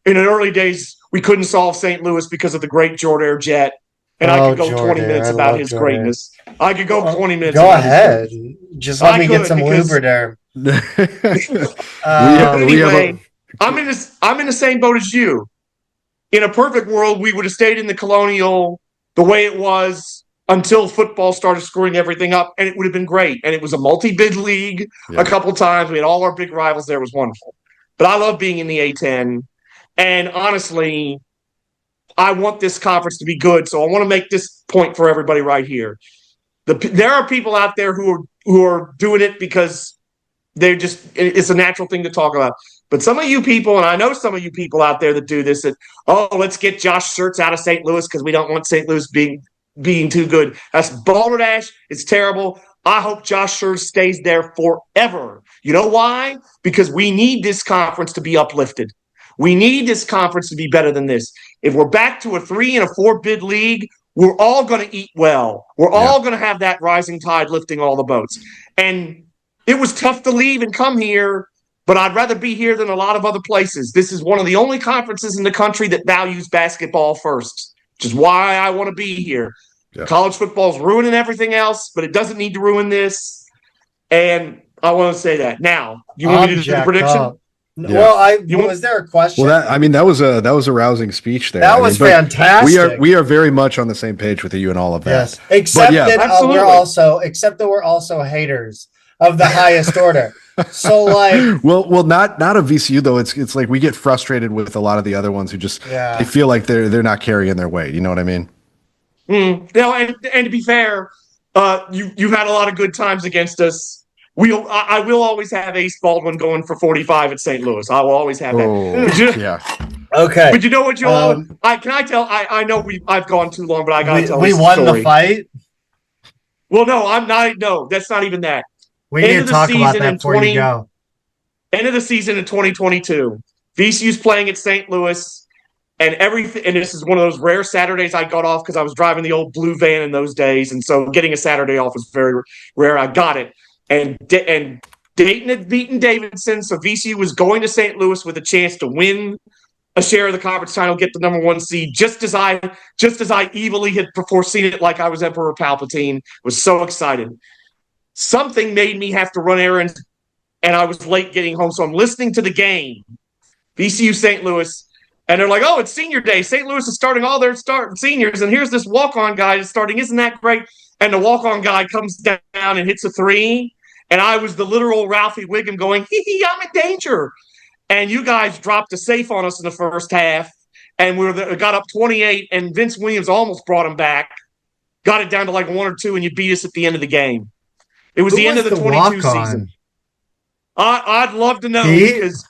in the early days we couldn't solve St. Louis because of the great Jordair jet. And I could go 20 minutes about his greatness. I could go 20 minutes. Go about his ahead. greatness. Just let me get could some because- Lubriderm. Anyway, I'm in the same boat as you. In a perfect world, we would have stayed in the Colonial the way it was until football started screwing everything up, and it would have been great. And it was a multi-bid league a couple times. We had all our big rivals there. It was wonderful. But I love being in the A10. And honestly, I want this conference to be good. So I want to make this point for everybody right here. There are people out there who are doing it because it's a natural thing to talk about. But some of you people, and I know some of you people out there that do this, let's get Josh Schertz out of St. Louis because we don't want St. Louis being too good. That's balderdash. It's terrible. I hope Josh Schertz stays there forever. You know why? Because we need this conference to be uplifted. We need this conference to be better than this. If we're back to a 3 and a 4 bid league, we're all going to eat well. We're all going to have that rising tide lifting all the boats. And it was tough to leave and come here, but I'd rather be here than a lot of other places. This is one of the only conferences in the country that values basketball first, which is why I want to be here. Yeah. College football is ruining everything else, but it doesn't need to ruin this. And I want to say that. Now, you want me to do the prediction? Up. Yeah. Well, was there a question? Well, that was a rousing speech there. That was fantastic. We are very much on the same page with you and all of that. Yes, except that we're also haters of the highest order. So well, not a VCU though. It's like we get frustrated with a lot of the other ones who just they feel like they're not carrying their weight. You know what I mean? And to be fair, you've had a lot of good times against us. I will always have Ace Baldwin going for 45 at St. Louis. I will always have that. Okay. But you know what, Joel? I know I've gone too long, but I got to tell we this won story. The fight? Well, no, I'm not. No, that's not even that. We need to talk about that before you go. End of the season in 2022. VCU's playing at St. Louis, and everything. And this is one of those rare Saturdays I got off because I was driving the old blue van in those days, and so getting a Saturday off was very rare. I got it. And Dayton had beaten Davidson, so VCU was going to St. Louis with a chance to win a share of the conference title, get the number 1 seed, just as I evilly had foreseen it like I was Emperor Palpatine. Was so excited. Something made me have to run errands, and I was late getting home, so I'm listening to the game, VCU St. Louis, and they're like, oh, it's senior day. St. Louis is starting all their seniors, and here's this walk-on guy that's starting. Isn't that great? And the walk-on guy comes down and hits a 3. And I was the literal Ralphie Wiggum going, I'm in danger. And you guys dropped a safe on us in the first half. And we got up 28. And Vince Williams almost brought them back. Got it down to like 1 or 2. And you beat us at the end of the game. It was the end of the 22 season. I'd love to know because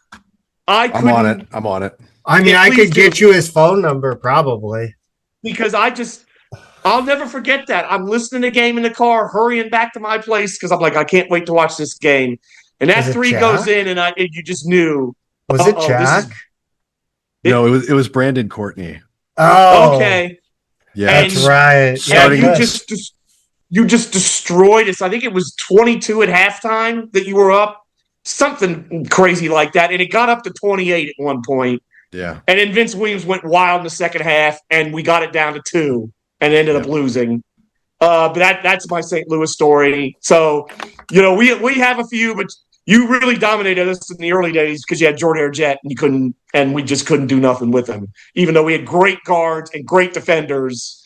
I couldn't. I'm on it. I mean, I could get you his phone number probably. Because I I'll never forget that. I'm listening to the game in the car, hurrying back to my place because I'm like, I can't wait to watch this game. And that three Jack? goes in, and you just knew. Was it Jack? No, it was Brandon Courtney. Oh, okay. Yeah, that's right. Yeah, you just destroyed us. I think it was 22 at halftime that you were up, something crazy like that, and it got up to 28 at one point. Yeah, and then Vince Williams went wild in the second half, and we got it down to 2, and ended up losing. But that's my St. Louis story. So, we have a few, but you really dominated us in the early days because you had Jordan Jet, and we just couldn't do nothing with him. Even though we had great guards and great defenders,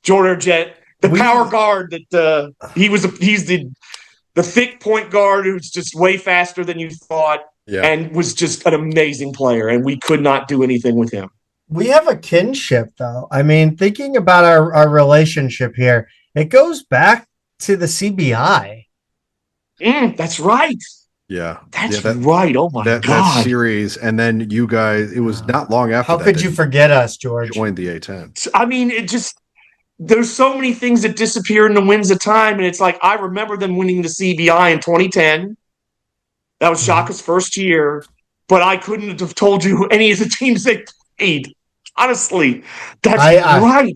Jordan Jet, the power guard that he's the thick point guard who's just way faster than you thought, and was just an amazing player, and we could not do anything with him. We have a kinship, though. I mean, thinking about our relationship here, it goes back to the CBI. That's right. Yeah. That's right. Oh, my God. That series, and then you guys, it was not long after How could you forget us, George? Joined the A10. I mean, there's so many things that disappear in the winds of time, and it's like I remember them winning the CBI in 2010. That was Shaka's first year, but I couldn't have told you any of the teams they played. Honestly, that's right.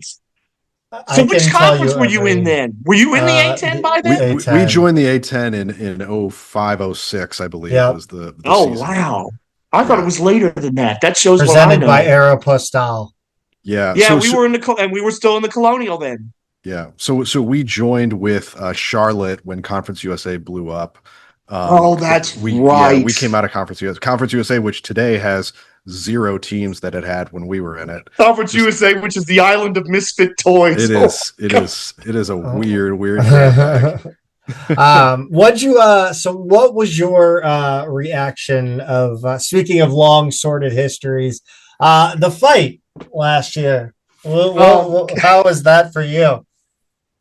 So which conference were you in then? Were you in the A10 by then? We joined the A10 in 05, 06, I believe. Was the season. Wow. I thought it was later than that. That shows presented by Aeropostale. Yeah. Yeah, we were and we were still in the Colonial then. Yeah. So we joined with Charlotte when Conference USA blew up. That's right. Yeah, we came out of Conference USA. Conference USA, which today has 0 teams that it had when we were in it. Conference USA, which is the island of misfit toys. It is. It is a weird. What was your reaction of speaking of long sordid histories, the fight last year? How was that for you?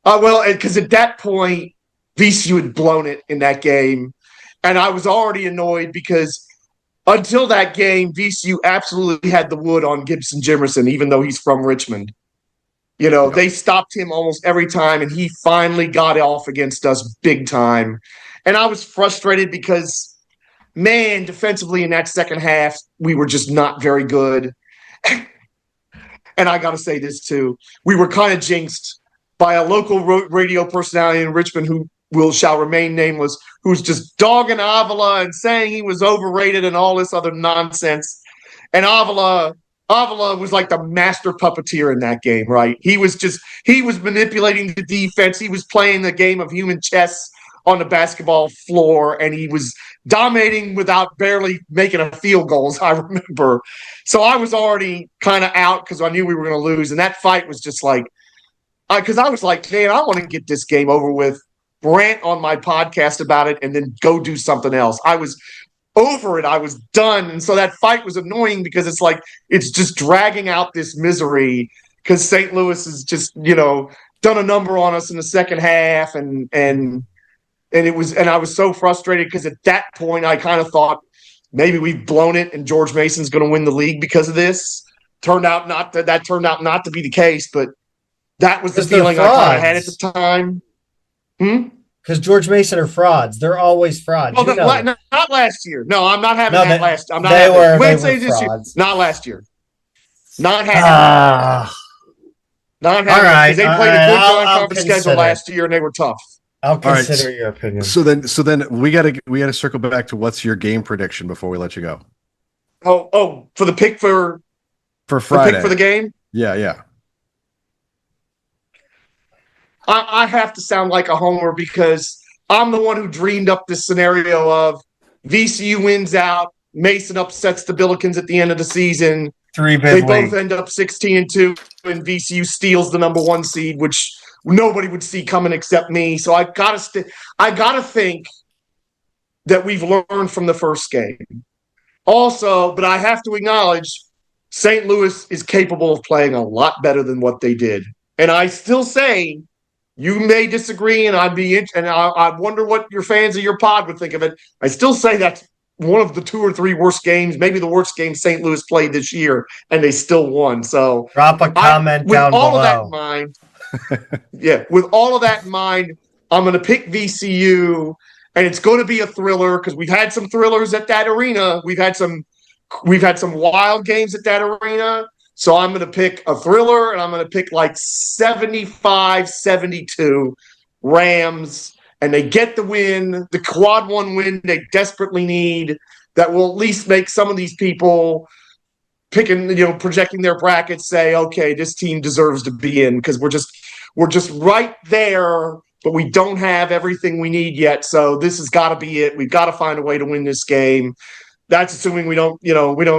Because at that point, VCU had blown it in that game, and I was already annoyed because until that game, VCU absolutely had the wood on Gibson Jimerson, even though he's from Richmond. They stopped him almost every time, and he finally got off against us big time. And I was frustrated because, man, defensively in that second half, we were just not very good. And I got to say this, too. We were kind of jinxed by a local radio personality in Richmond who shall remain nameless, who's just dogging Avila and saying he was overrated and all this other nonsense. And Avila was like the master puppeteer in that game, right? He was manipulating the defense. He was playing the game of human chess on the basketball floor, and he was dominating without barely making a field goal, as I remember. So I was already kind of out because I knew we were going to lose. And that fight was just like, because I was like, man, I want to get this game over with, rant on my podcast about it, and then go do something else. I was over it. I was done. And so that fight was annoying because it's like, it's just dragging out this misery because St. Louis has just, done a number on us in the second half. And I was so frustrated because at that point I kind of thought maybe we've blown it and George Mason's going to win the league because of this. Turned out not to be the case, but that was the feeling I kind of had at the time. Because George Mason are frauds. They're always frauds. Oh, not last year. No, I'm not having that last. I'm not. They were this year. Not last year. Not having. Not having. All right. Because they played a good conference schedule last year and they were tough. I'll consider your opinion. So then we gotta circle back to what's your game prediction before we let you go. Oh, for the pick for Friday. The pick for the game. Yeah. I have to sound like a homer because I'm the one who dreamed up this scenario of VCU wins out, Mason upsets the Billikens at the end of the season. They both end up 16-2, and VCU steals the number 1 seed, which nobody would see coming except me. So I gotta think that we've learned from the first game. Also, but I have to acknowledge St. Louis is capable of playing a lot better than what they did, and I still say. You may disagree, and I wonder what your fans of your pod would think of it. I still say that's one of the 2 or 3 worst games, maybe the worst game St. Louis played this year, and they still won. So drop a comment down below. With all of that in mind, Yeah, with all of that in mind, I'm going to pick VCU, and it's going to be a thriller because we've had some thrillers at that arena. We've had some wild games at that arena. So I'm going to pick a thriller, and I'm going to pick like 75-72 Rams, and they get the win, the quad one win they desperately need that will at least make some of these people projecting their brackets say, okay, this team deserves to be in because we're just right there, but we don't have everything we need yet. So this has got to be it. We've got to find a way to win this game. That's assuming we don't get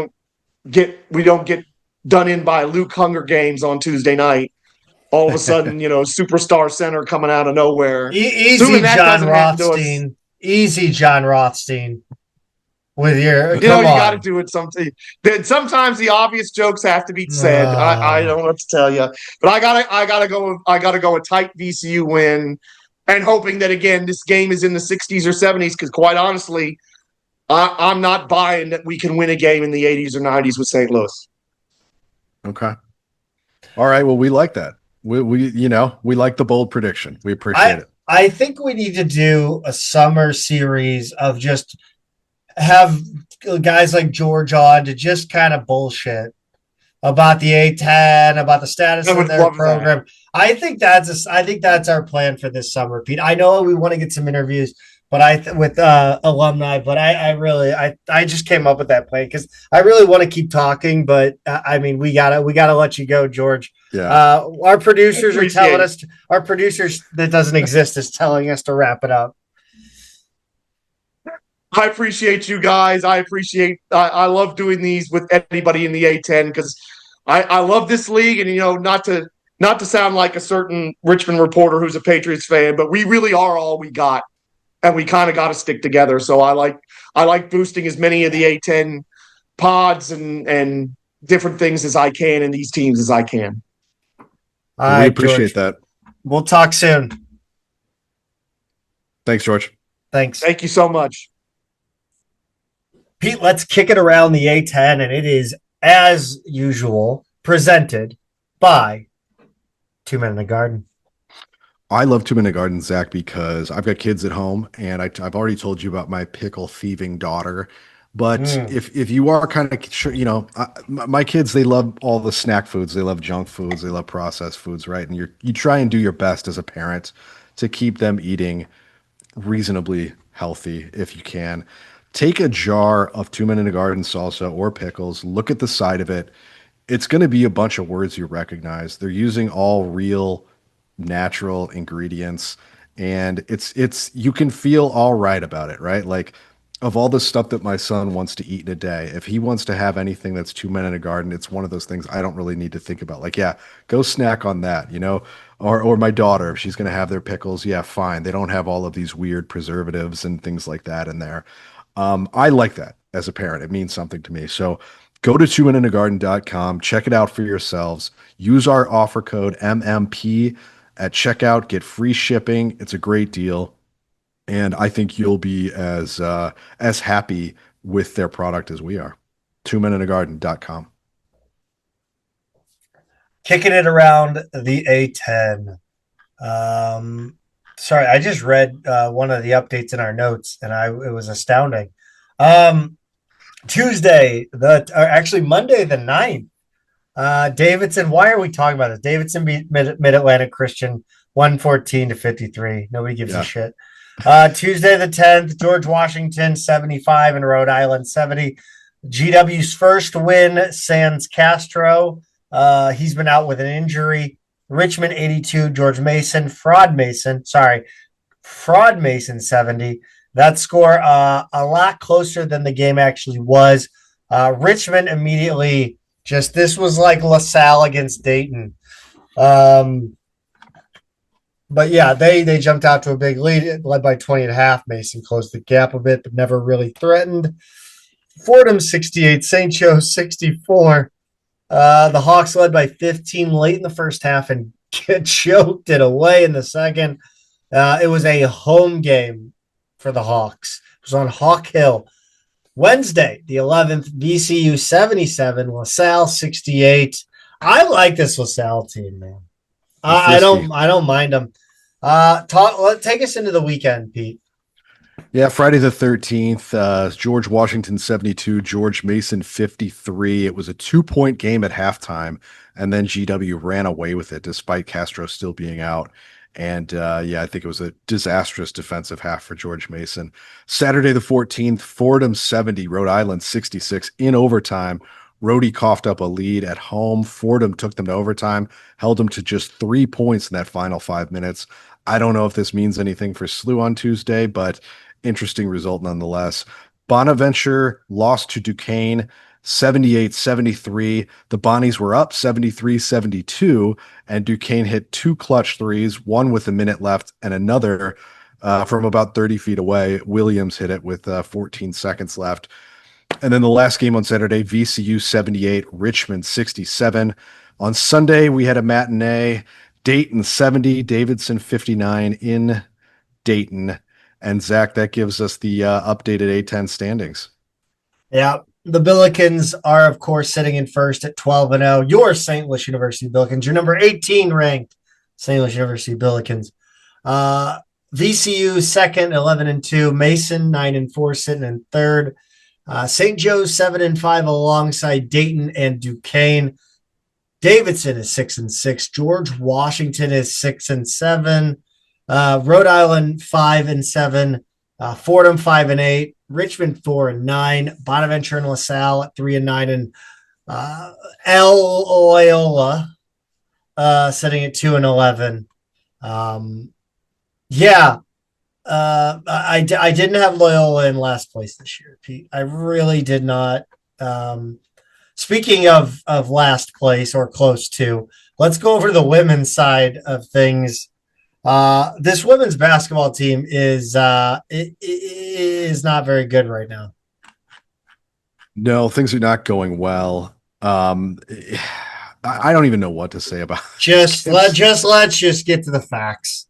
done in by Luke Hunger Games on Tuesday night. All of a sudden, superstar center coming out of nowhere. Easy, John Rothstein. Easy, John Rothstein. With your, you got to do it something. Sometimes the obvious jokes have to be said. I don't know what to tell you, but I gotta go a tight VCU win, and hoping that again this game is in the 60s or 70s. Because quite honestly, I'm not buying that we can win a game in the 80s or 90s with St. Louis. Okay. All right. Well, we like that. We like the bold prediction. We appreciate it. I think we need to do a summer series of just have guys like George on to just kind of bullshit about the A10, about the status of their program. I think that's our plan for this summer, Pete. I know we want to get some interviews, but with alumni. But I just came up with that plan because I really want to keep talking. But I mean, we gotta let you go, George. Yeah. Our producers are telling us. Our producers that doesn't exist is telling us to wrap it up. I appreciate you guys. I love doing these with anybody in the A10 because I love this league, and not to sound like a certain Richmond reporter who's a Patriots fan, but we really are all we got, and we kind of got to stick together. So I like boosting as many of the A10 pods and different things as I can, and these teams as I can. We appreciate that. We'll talk soon. Thanks, George. Thanks. Thank you so much. Pete, let's kick it around the A10, and it is, as usual, presented by Two Men in the Garden. I love Two Men in the Garden, Zach, because I've got kids at home, and I've already told you about my pickle thieving daughter. But if you are kind of sure, my kids, they love all the snack foods. They love junk foods. They love processed foods, right? And you try and do your best as a parent to keep them eating reasonably healthy if you can. Take a jar of Two Men in the Garden salsa or pickles. Look at the side of it. It's going to be a bunch of words you recognize. They're using all real, natural ingredients, and it's you can feel all right about it, right? Like, of all the stuff that my son wants to eat in a day, if he wants to have anything that's Two Men in a Garden, it's one of those things I don't really need to think about. Like, yeah, go snack on that, or my daughter, if she's going to have their pickles, yeah, fine. They don't have all of these weird preservatives and things like that in there. I like that as a parent. It means something to me. So go to twomeninthegarden.com, check it out for yourselves. Use our offer code MMP at checkout, get free shipping. It's a great deal. And I think you'll be as happy with their product as we are. twomeninthegarden.com. Kicking it around the A10. Sorry, I just read one of the updates in our notes, and it was astounding. Tuesday, Monday the 9th, Davidson. Why are we talking about this? Davidson beat Mid-Atlantic Christian 114-53. Nobody gives a shit. Tuesday the 10th, George Washington 75 and Rhode Island 70. GW's first win, Sans Castro. He's been out with an injury. Richmond 82, George Mason, Fraud Mason 70. That score a lot closer than the game actually was. Richmond immediately this was like LaSalle against Dayton. But yeah, they jumped out to a big lead, led by 20.5. Mason closed the gap a bit, but never really threatened. Fordham 68, St. Joe 64. The Hawks led by 15 late in the first half and choked it away in the second. It was a home game for the Hawks. It was on Hawk Hill. Wednesday, the 11th, VCU 77, LaSalle 68. I like this LaSalle team, man. I don't mind them. Take us into the weekend, Pete. Yeah, Friday the 13th, George Washington 72, George Mason 53. It was a 2-point game at halftime, and then GW ran away with it despite Castro still being out. And I think it was a disastrous defensive half for George Mason. Saturday the 14th, Fordham 70, Rhode Island 66 in overtime. Rhody coughed up a lead at home. Fordham took them to overtime, held them to just 3 points in that final 5 minutes. I don't know if this means anything for SLU on Tuesday, but interesting result nonetheless. Bonaventure lost to Duquesne 78-73. The Bonnies were up 73-72, and Duquesne hit 2 clutch threes, one with a minute left and another from about 30 feet away. Williams hit it with 14 seconds left. And then the last game on Saturday, VCU 78, Richmond 67. On Sunday, we had a matinee, Dayton 70, Davidson 59 in Dayton. And Zach, that gives us the updated A10 standings. Yeah, the Billikens are, of course, sitting in first at 12-0. Your St. Louis University Billikens, your number 18 ranked St. Louis University Billikens. VCU second, 11-2. Mason 9-4, sitting in third. St. Joe's 7-5 alongside Dayton and Duquesne. Davidson is 6-6. George Washington is 6-7. Rhode Island 5-7. Fordham 5-8. Richmond 4-9. Bonaventure and LaSalle at 3-9, and Loyola sitting at 2-11. I didn't have Loyola in last place this year, Pete. I really did not. Speaking of last place or close to, let's go over to the women's side of things. This women's basketball team is not very good right now. No, things are not going well. I don't even know what to say about it. Let's just get to the facts.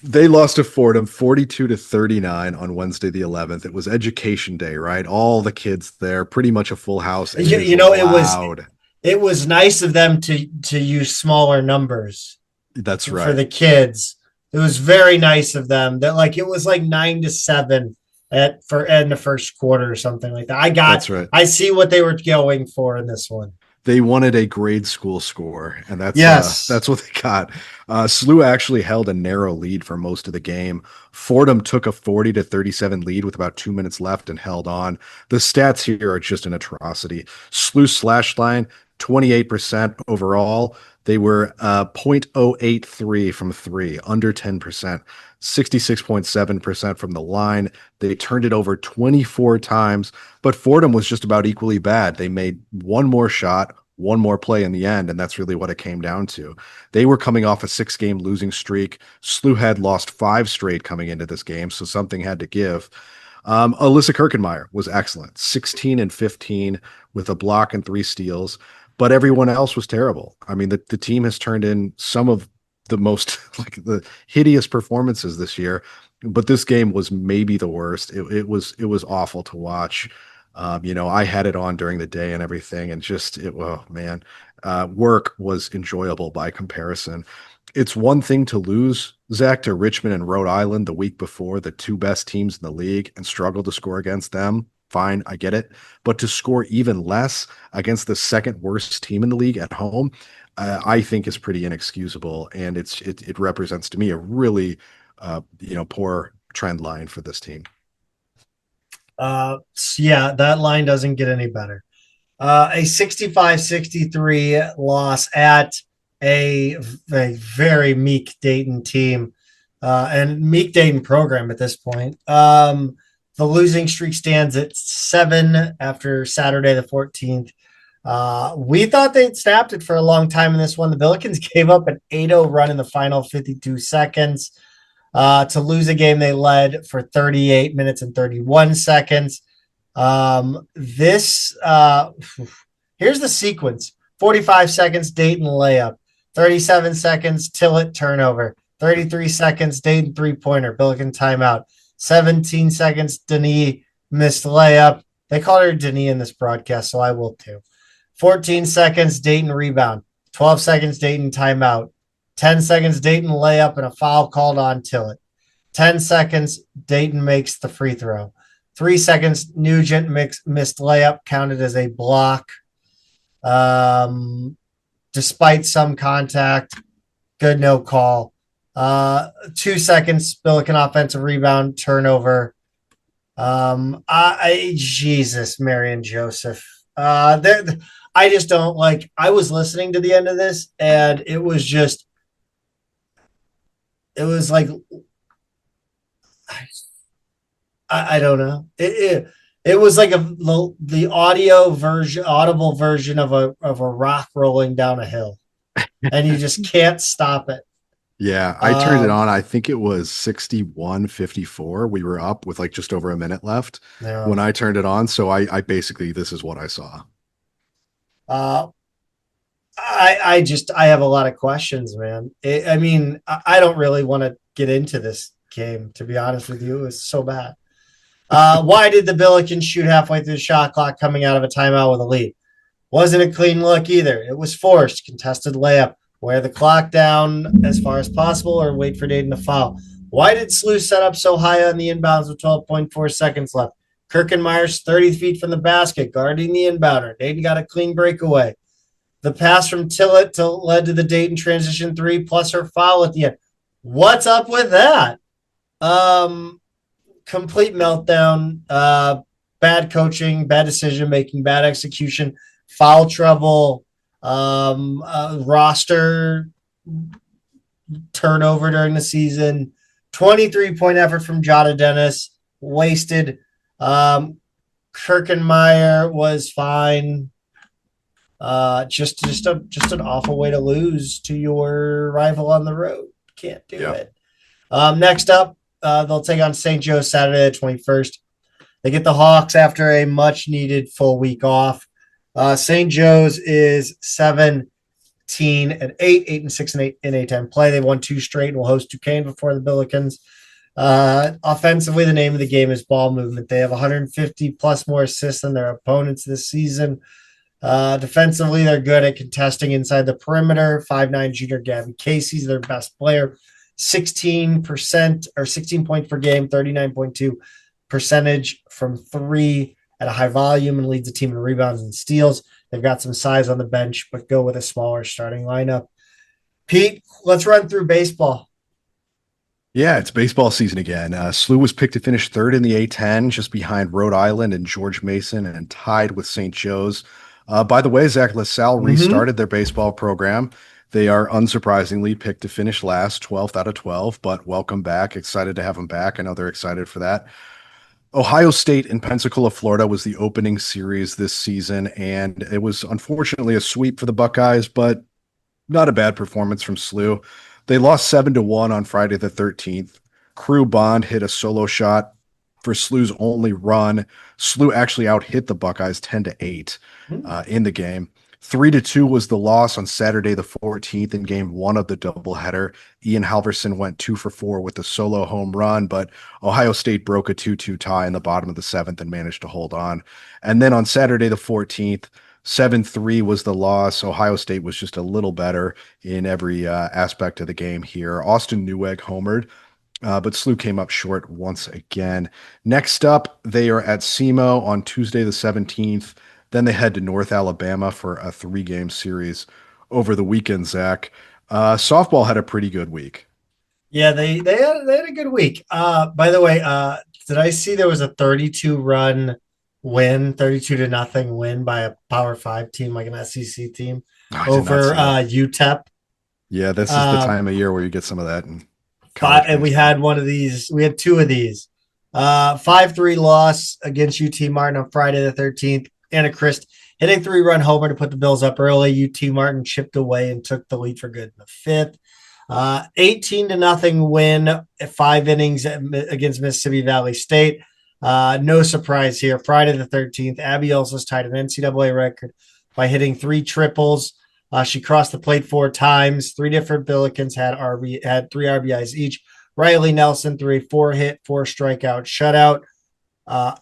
They lost to Fordham 42-39 on Wednesday the 11th. It was Education Day, right? All the kids there, pretty much a full house. It was nice of them to use smaller numbers. That's right. For the kids. It was very nice of them. That it was 9-7 in the first quarter or something like that. That's right. I see what they were going for in this one. They wanted a grade school score, and that's what they got. SLU actually held a narrow lead for most of the game. Fordham took a 40-37 lead with about 2 minutes left and held on. The stats here are just an atrocity. SLU slash line 28% overall. They were 0.083 from three, under 10%, 66.7% from the line. They turned it over 24 times, but Fordham was just about equally bad. They made one more shot, one more play in the end, and that's really what it came down to. They were coming off a 6-game losing streak. SLU had lost 5 straight coming into this game, so something had to give. Alyssa Kirkenmeyer was excellent, 16-15 with a block and 3 steals. But everyone else was terrible. I mean, the team has turned in some of the most the hideous performances this year, but this game was maybe the worst. It was awful to watch. I had it on during the day and everything, and work was enjoyable by comparison. It's one thing to lose, Zach, to Richmond and Rhode Island the week before, the 2 best teams in the league, and struggle to score against them. Fine, I get it. But to score even less against the second worst team in the league at home, I think is pretty inexcusable. And it represents to me a really, poor trend line for this team. That line doesn't get any better. A 65-63 loss at a very meek Dayton team and meek Dayton program at this point. The losing streak stands at 7 after Saturday the 14th. We thought they'd snapped it for a long time in this one. The Billikens gave up an 8-0 run in the final 52 seconds to lose a game they led for 38 minutes and 31 seconds. Here's the sequence. 45 seconds, Dayton layup. 37 seconds, Tillett turnover. 33 seconds, Dayton three-pointer, Billiken timeout. 17 seconds, Denis missed layup. They call her Denis in this broadcast, so I will too. 14 seconds, Dayton rebound. 12 seconds, Dayton timeout. 10 seconds, Dayton layup and a foul called on Tillett. 10 seconds, Dayton makes the free throw. 3 seconds, Nugent missed layup, counted as a block. Despite some contact, good no call. 2 seconds, Billiken offensive rebound, turnover. Jesus, Mary and Joseph. I just don't like. I was listening to the end of this, and it was like, I don't know. It was like the audible version of a rock rolling down a hill, and you just can't stop it. Yeah, I turned it on. I think it was 61-54. We were up with like just over a minute left when I turned it on. So I basically, this is what I saw. I have a lot of questions, man. I don't really want to get into this game, to be honest with you. It was so bad. Why did the Billikens shoot halfway through the shot clock coming out of a timeout with a lead? Wasn't a clean look either. It was forced, contested layup. Wear the clock down as far as possible or wait for Dayton to foul. Why did SLU set up so high on the inbounds with 12.4 seconds left? Kirkenmeyer's 30 feet from the basket, guarding the inbounder. Dayton got a clean breakaway. The pass from Tillett led to the Dayton transition 3 plus her foul at the end. What's up with that? Complete meltdown, bad coaching, bad decision making, bad execution, foul trouble, roster turnover during the season, 23-point effort from Jada Dennis, wasted. Kirkenmeyer was fine. Just an awful way to lose to your rival on the road. Can't do it. Next up, they'll take on St. Joe Saturday the 21st. They get the Hawks after a much-needed full week off. St. Joe's is 17-8, 8-6 in A10 play. They won 2 straight and will host Duquesne before the Billikens. Offensively, the name of the game is ball movement. They have 150 plus more assists than their opponents this season. Defensively, they're good at contesting inside the perimeter. 5'9" junior Gabby Casey's their best player. 16% or 16 points per game, 39.2 percentage from 3 at a high volume, and leads the team in rebounds and steals. They've got some size on the bench, but go with a smaller starting lineup. Pete, let's run through baseball. Yeah, it's baseball season again. SLU was picked to finish 3rd in the A10, just behind Rhode Island and George Mason, and tied with St. Joe's. By the way, Zach, LaSalle restarted their baseball program. They are unsurprisingly picked to finish last, 12th out of 12, but welcome back. Excited to have them back. I know they're excited for that. Ohio State in Pensacola, Florida was the opening series this season, and it was unfortunately a sweep for the Buckeyes, but not a bad performance from SLU. They lost 7-1 on Friday the 13th. Crew Bond hit a solo shot for SLU's only run. SLU actually out-hit the Buckeyes 10-8 in the game. 3-2 was the loss on Saturday the 14th in game 1 of the doubleheader. Ian Halverson went 2 for 4 with a solo home run, but Ohio State broke a 2-2 tie in the bottom of the 7th and managed to hold on. And then on Saturday the 14th, 7-3 was the loss. Ohio State was just a little better in every aspect of the game here. Austin Newegg homered, but SLU came up short once again. Next up, they are at SEMO on Tuesday the 17th. Then they head to North Alabama for a 3-game series over the weekend, Zach. Softball had a pretty good week. Yeah, they had a good week. By the way, did I see there was a 32-run win, 32-0 win by a Power 5 team, like an SEC team, over UTEP? Yeah, this is the time of year where you get some of that. And we had one of these. We had 2 of these. 5-3 loss against UT Martin on Friday the 13th. Anna Christ hitting 3-run homer to put the Bills up early. UT Martin chipped away and took the lead for good in the 5th. 18-0 win, 5 innings against Mississippi Valley State. No surprise here. Friday the 13th, Abby Elsa's tied an NCAA record by hitting 3 triples. She crossed the plate 4 times. 3 different Billikens had 3 RBIs each. Riley Nelson threw a 4-hit, 4-strikeout shutout.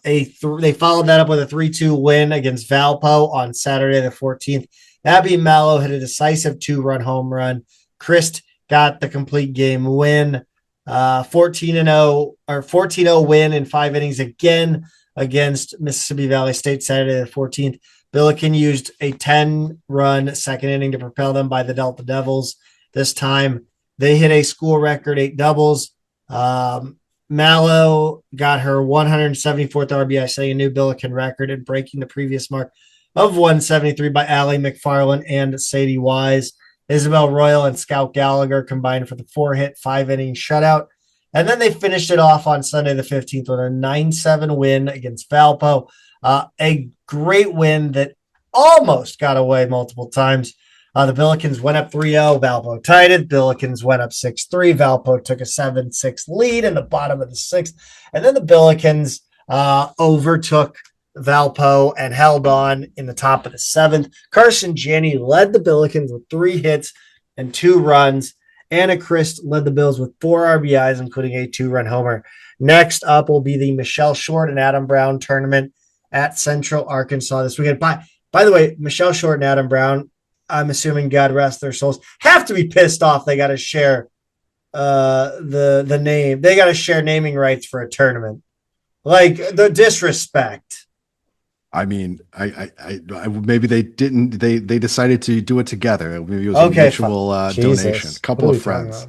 They followed that up with a 3-2 win against Valpo on Saturday the 14th. Abby Mallow hit a decisive 2-run home run. Christ got the complete game win. 14-0 or 14-0 win in 5 innings again against Mississippi Valley State Saturday the 14th. Billiken used a 10-run second inning to propel them by the Delta Devils. This time they hit a school record 8 doubles. Mallow got her 174th RBI, setting a new Billiken record and breaking the previous mark of 173 by Allie McFarland and Sadie Wise. Isabel Royal and Scout Gallagher combined for the 4-hit, 5-inning shutout. And then they finished it off on Sunday the 15th with a 9-7 win against Valpo. A great win that almost got away multiple times. The Billikens went up 3-0. Valpo tied it. Billikens went up 6-3. Valpo took a 7-6 lead in the bottom of the 6th. And then the Billikens overtook Valpo and held on in the top of the 7th. Carson Janney led the Billikens with 3 hits and 2 runs. Anna Christ led the Bills with 4 RBIs, including a 2-run homer. Next up will be the Michelle Short and Adam Brown tournament at Central Arkansas this weekend. By the way, Michelle Short and Adam Brown, I'm assuming, God rest their souls, have to be pissed off. They got to share the name. They got to share naming rights for a tournament. Like, the disrespect. I mean, I maybe they didn't. They decided to do it together. Maybe it was a mutual donation. A couple of friends.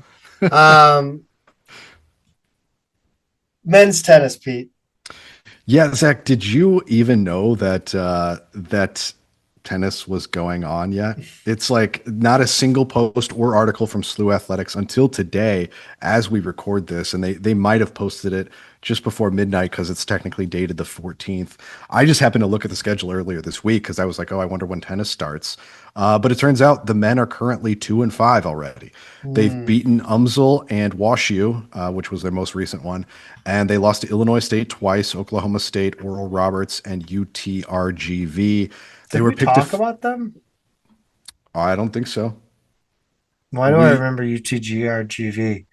Men's tennis, Pete. Yeah, Zach. Did you even know that that tennis was going on yet? It's like not a single post or article from SLU Athletics until today, as we record this, and they might have posted it just before midnight because it's technically dated the 14th. I just happened to look at the schedule earlier this week because I was like, oh, I wonder when tennis starts. But it turns out the men are currently 2-5 already. They've beaten Umsel and WashU, which was their most recent one, and they lost to Illinois State twice, Oklahoma State, Oral Roberts, and UTRGV. Did we talk about them? I don't think so. Why do I remember UTGRGV?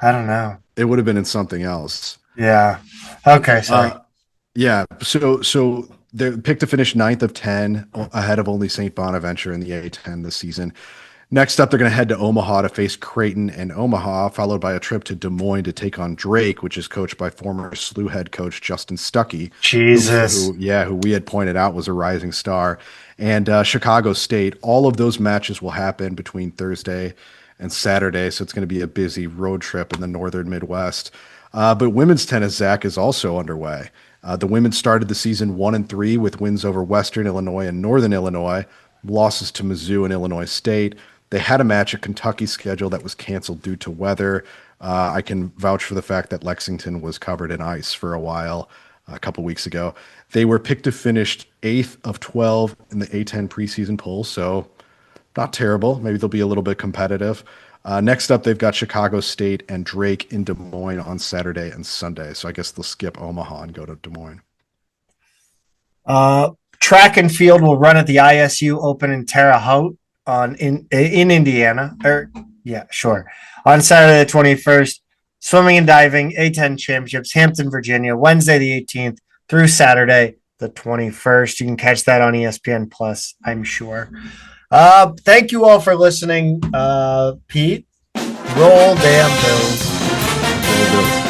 I don't know. It would have been in something else. Yeah. Okay. Sorry. Yeah. So they're picked to finish 9th of 10 ahead of only St. Bonaventure in the A10 this season. Next up, they're going to head to Omaha to face Creighton and Omaha, followed by a trip to Des Moines to take on Drake, which is coached by former SLU head coach Justin Stuckey. Jesus. Who we had pointed out was a rising star. And Chicago State. All of those matches will happen between Thursday and Saturday, so it's going to be a busy road trip in the northern Midwest. But women's tennis, Zach, is also underway. The women started the season 1-3 with wins over Western Illinois and Northern Illinois, losses to Mizzou and Illinois State. They had a match at Kentucky schedule that was canceled due to weather. I can vouch for the fact that Lexington was covered in ice for a while a couple weeks ago. They were picked to finish 8th of 12 in the A10 preseason poll, so not terrible. Maybe they'll be a little bit competitive. Next up, they've got Chicago State and Drake in Des Moines on Saturday and Sunday. So I guess they'll skip Omaha and go to Des Moines. Track and field will run at the ISU Open in Terre Haute in Indiana. On Saturday the 21st. Swimming and diving, A10 championships, Hampton, Virginia, Wednesday the 18th through Saturday the 21st. You can catch that on ESPN Plus, I'm sure. Thank you all for listening. Pete, roll damn Bills. Roll Bills.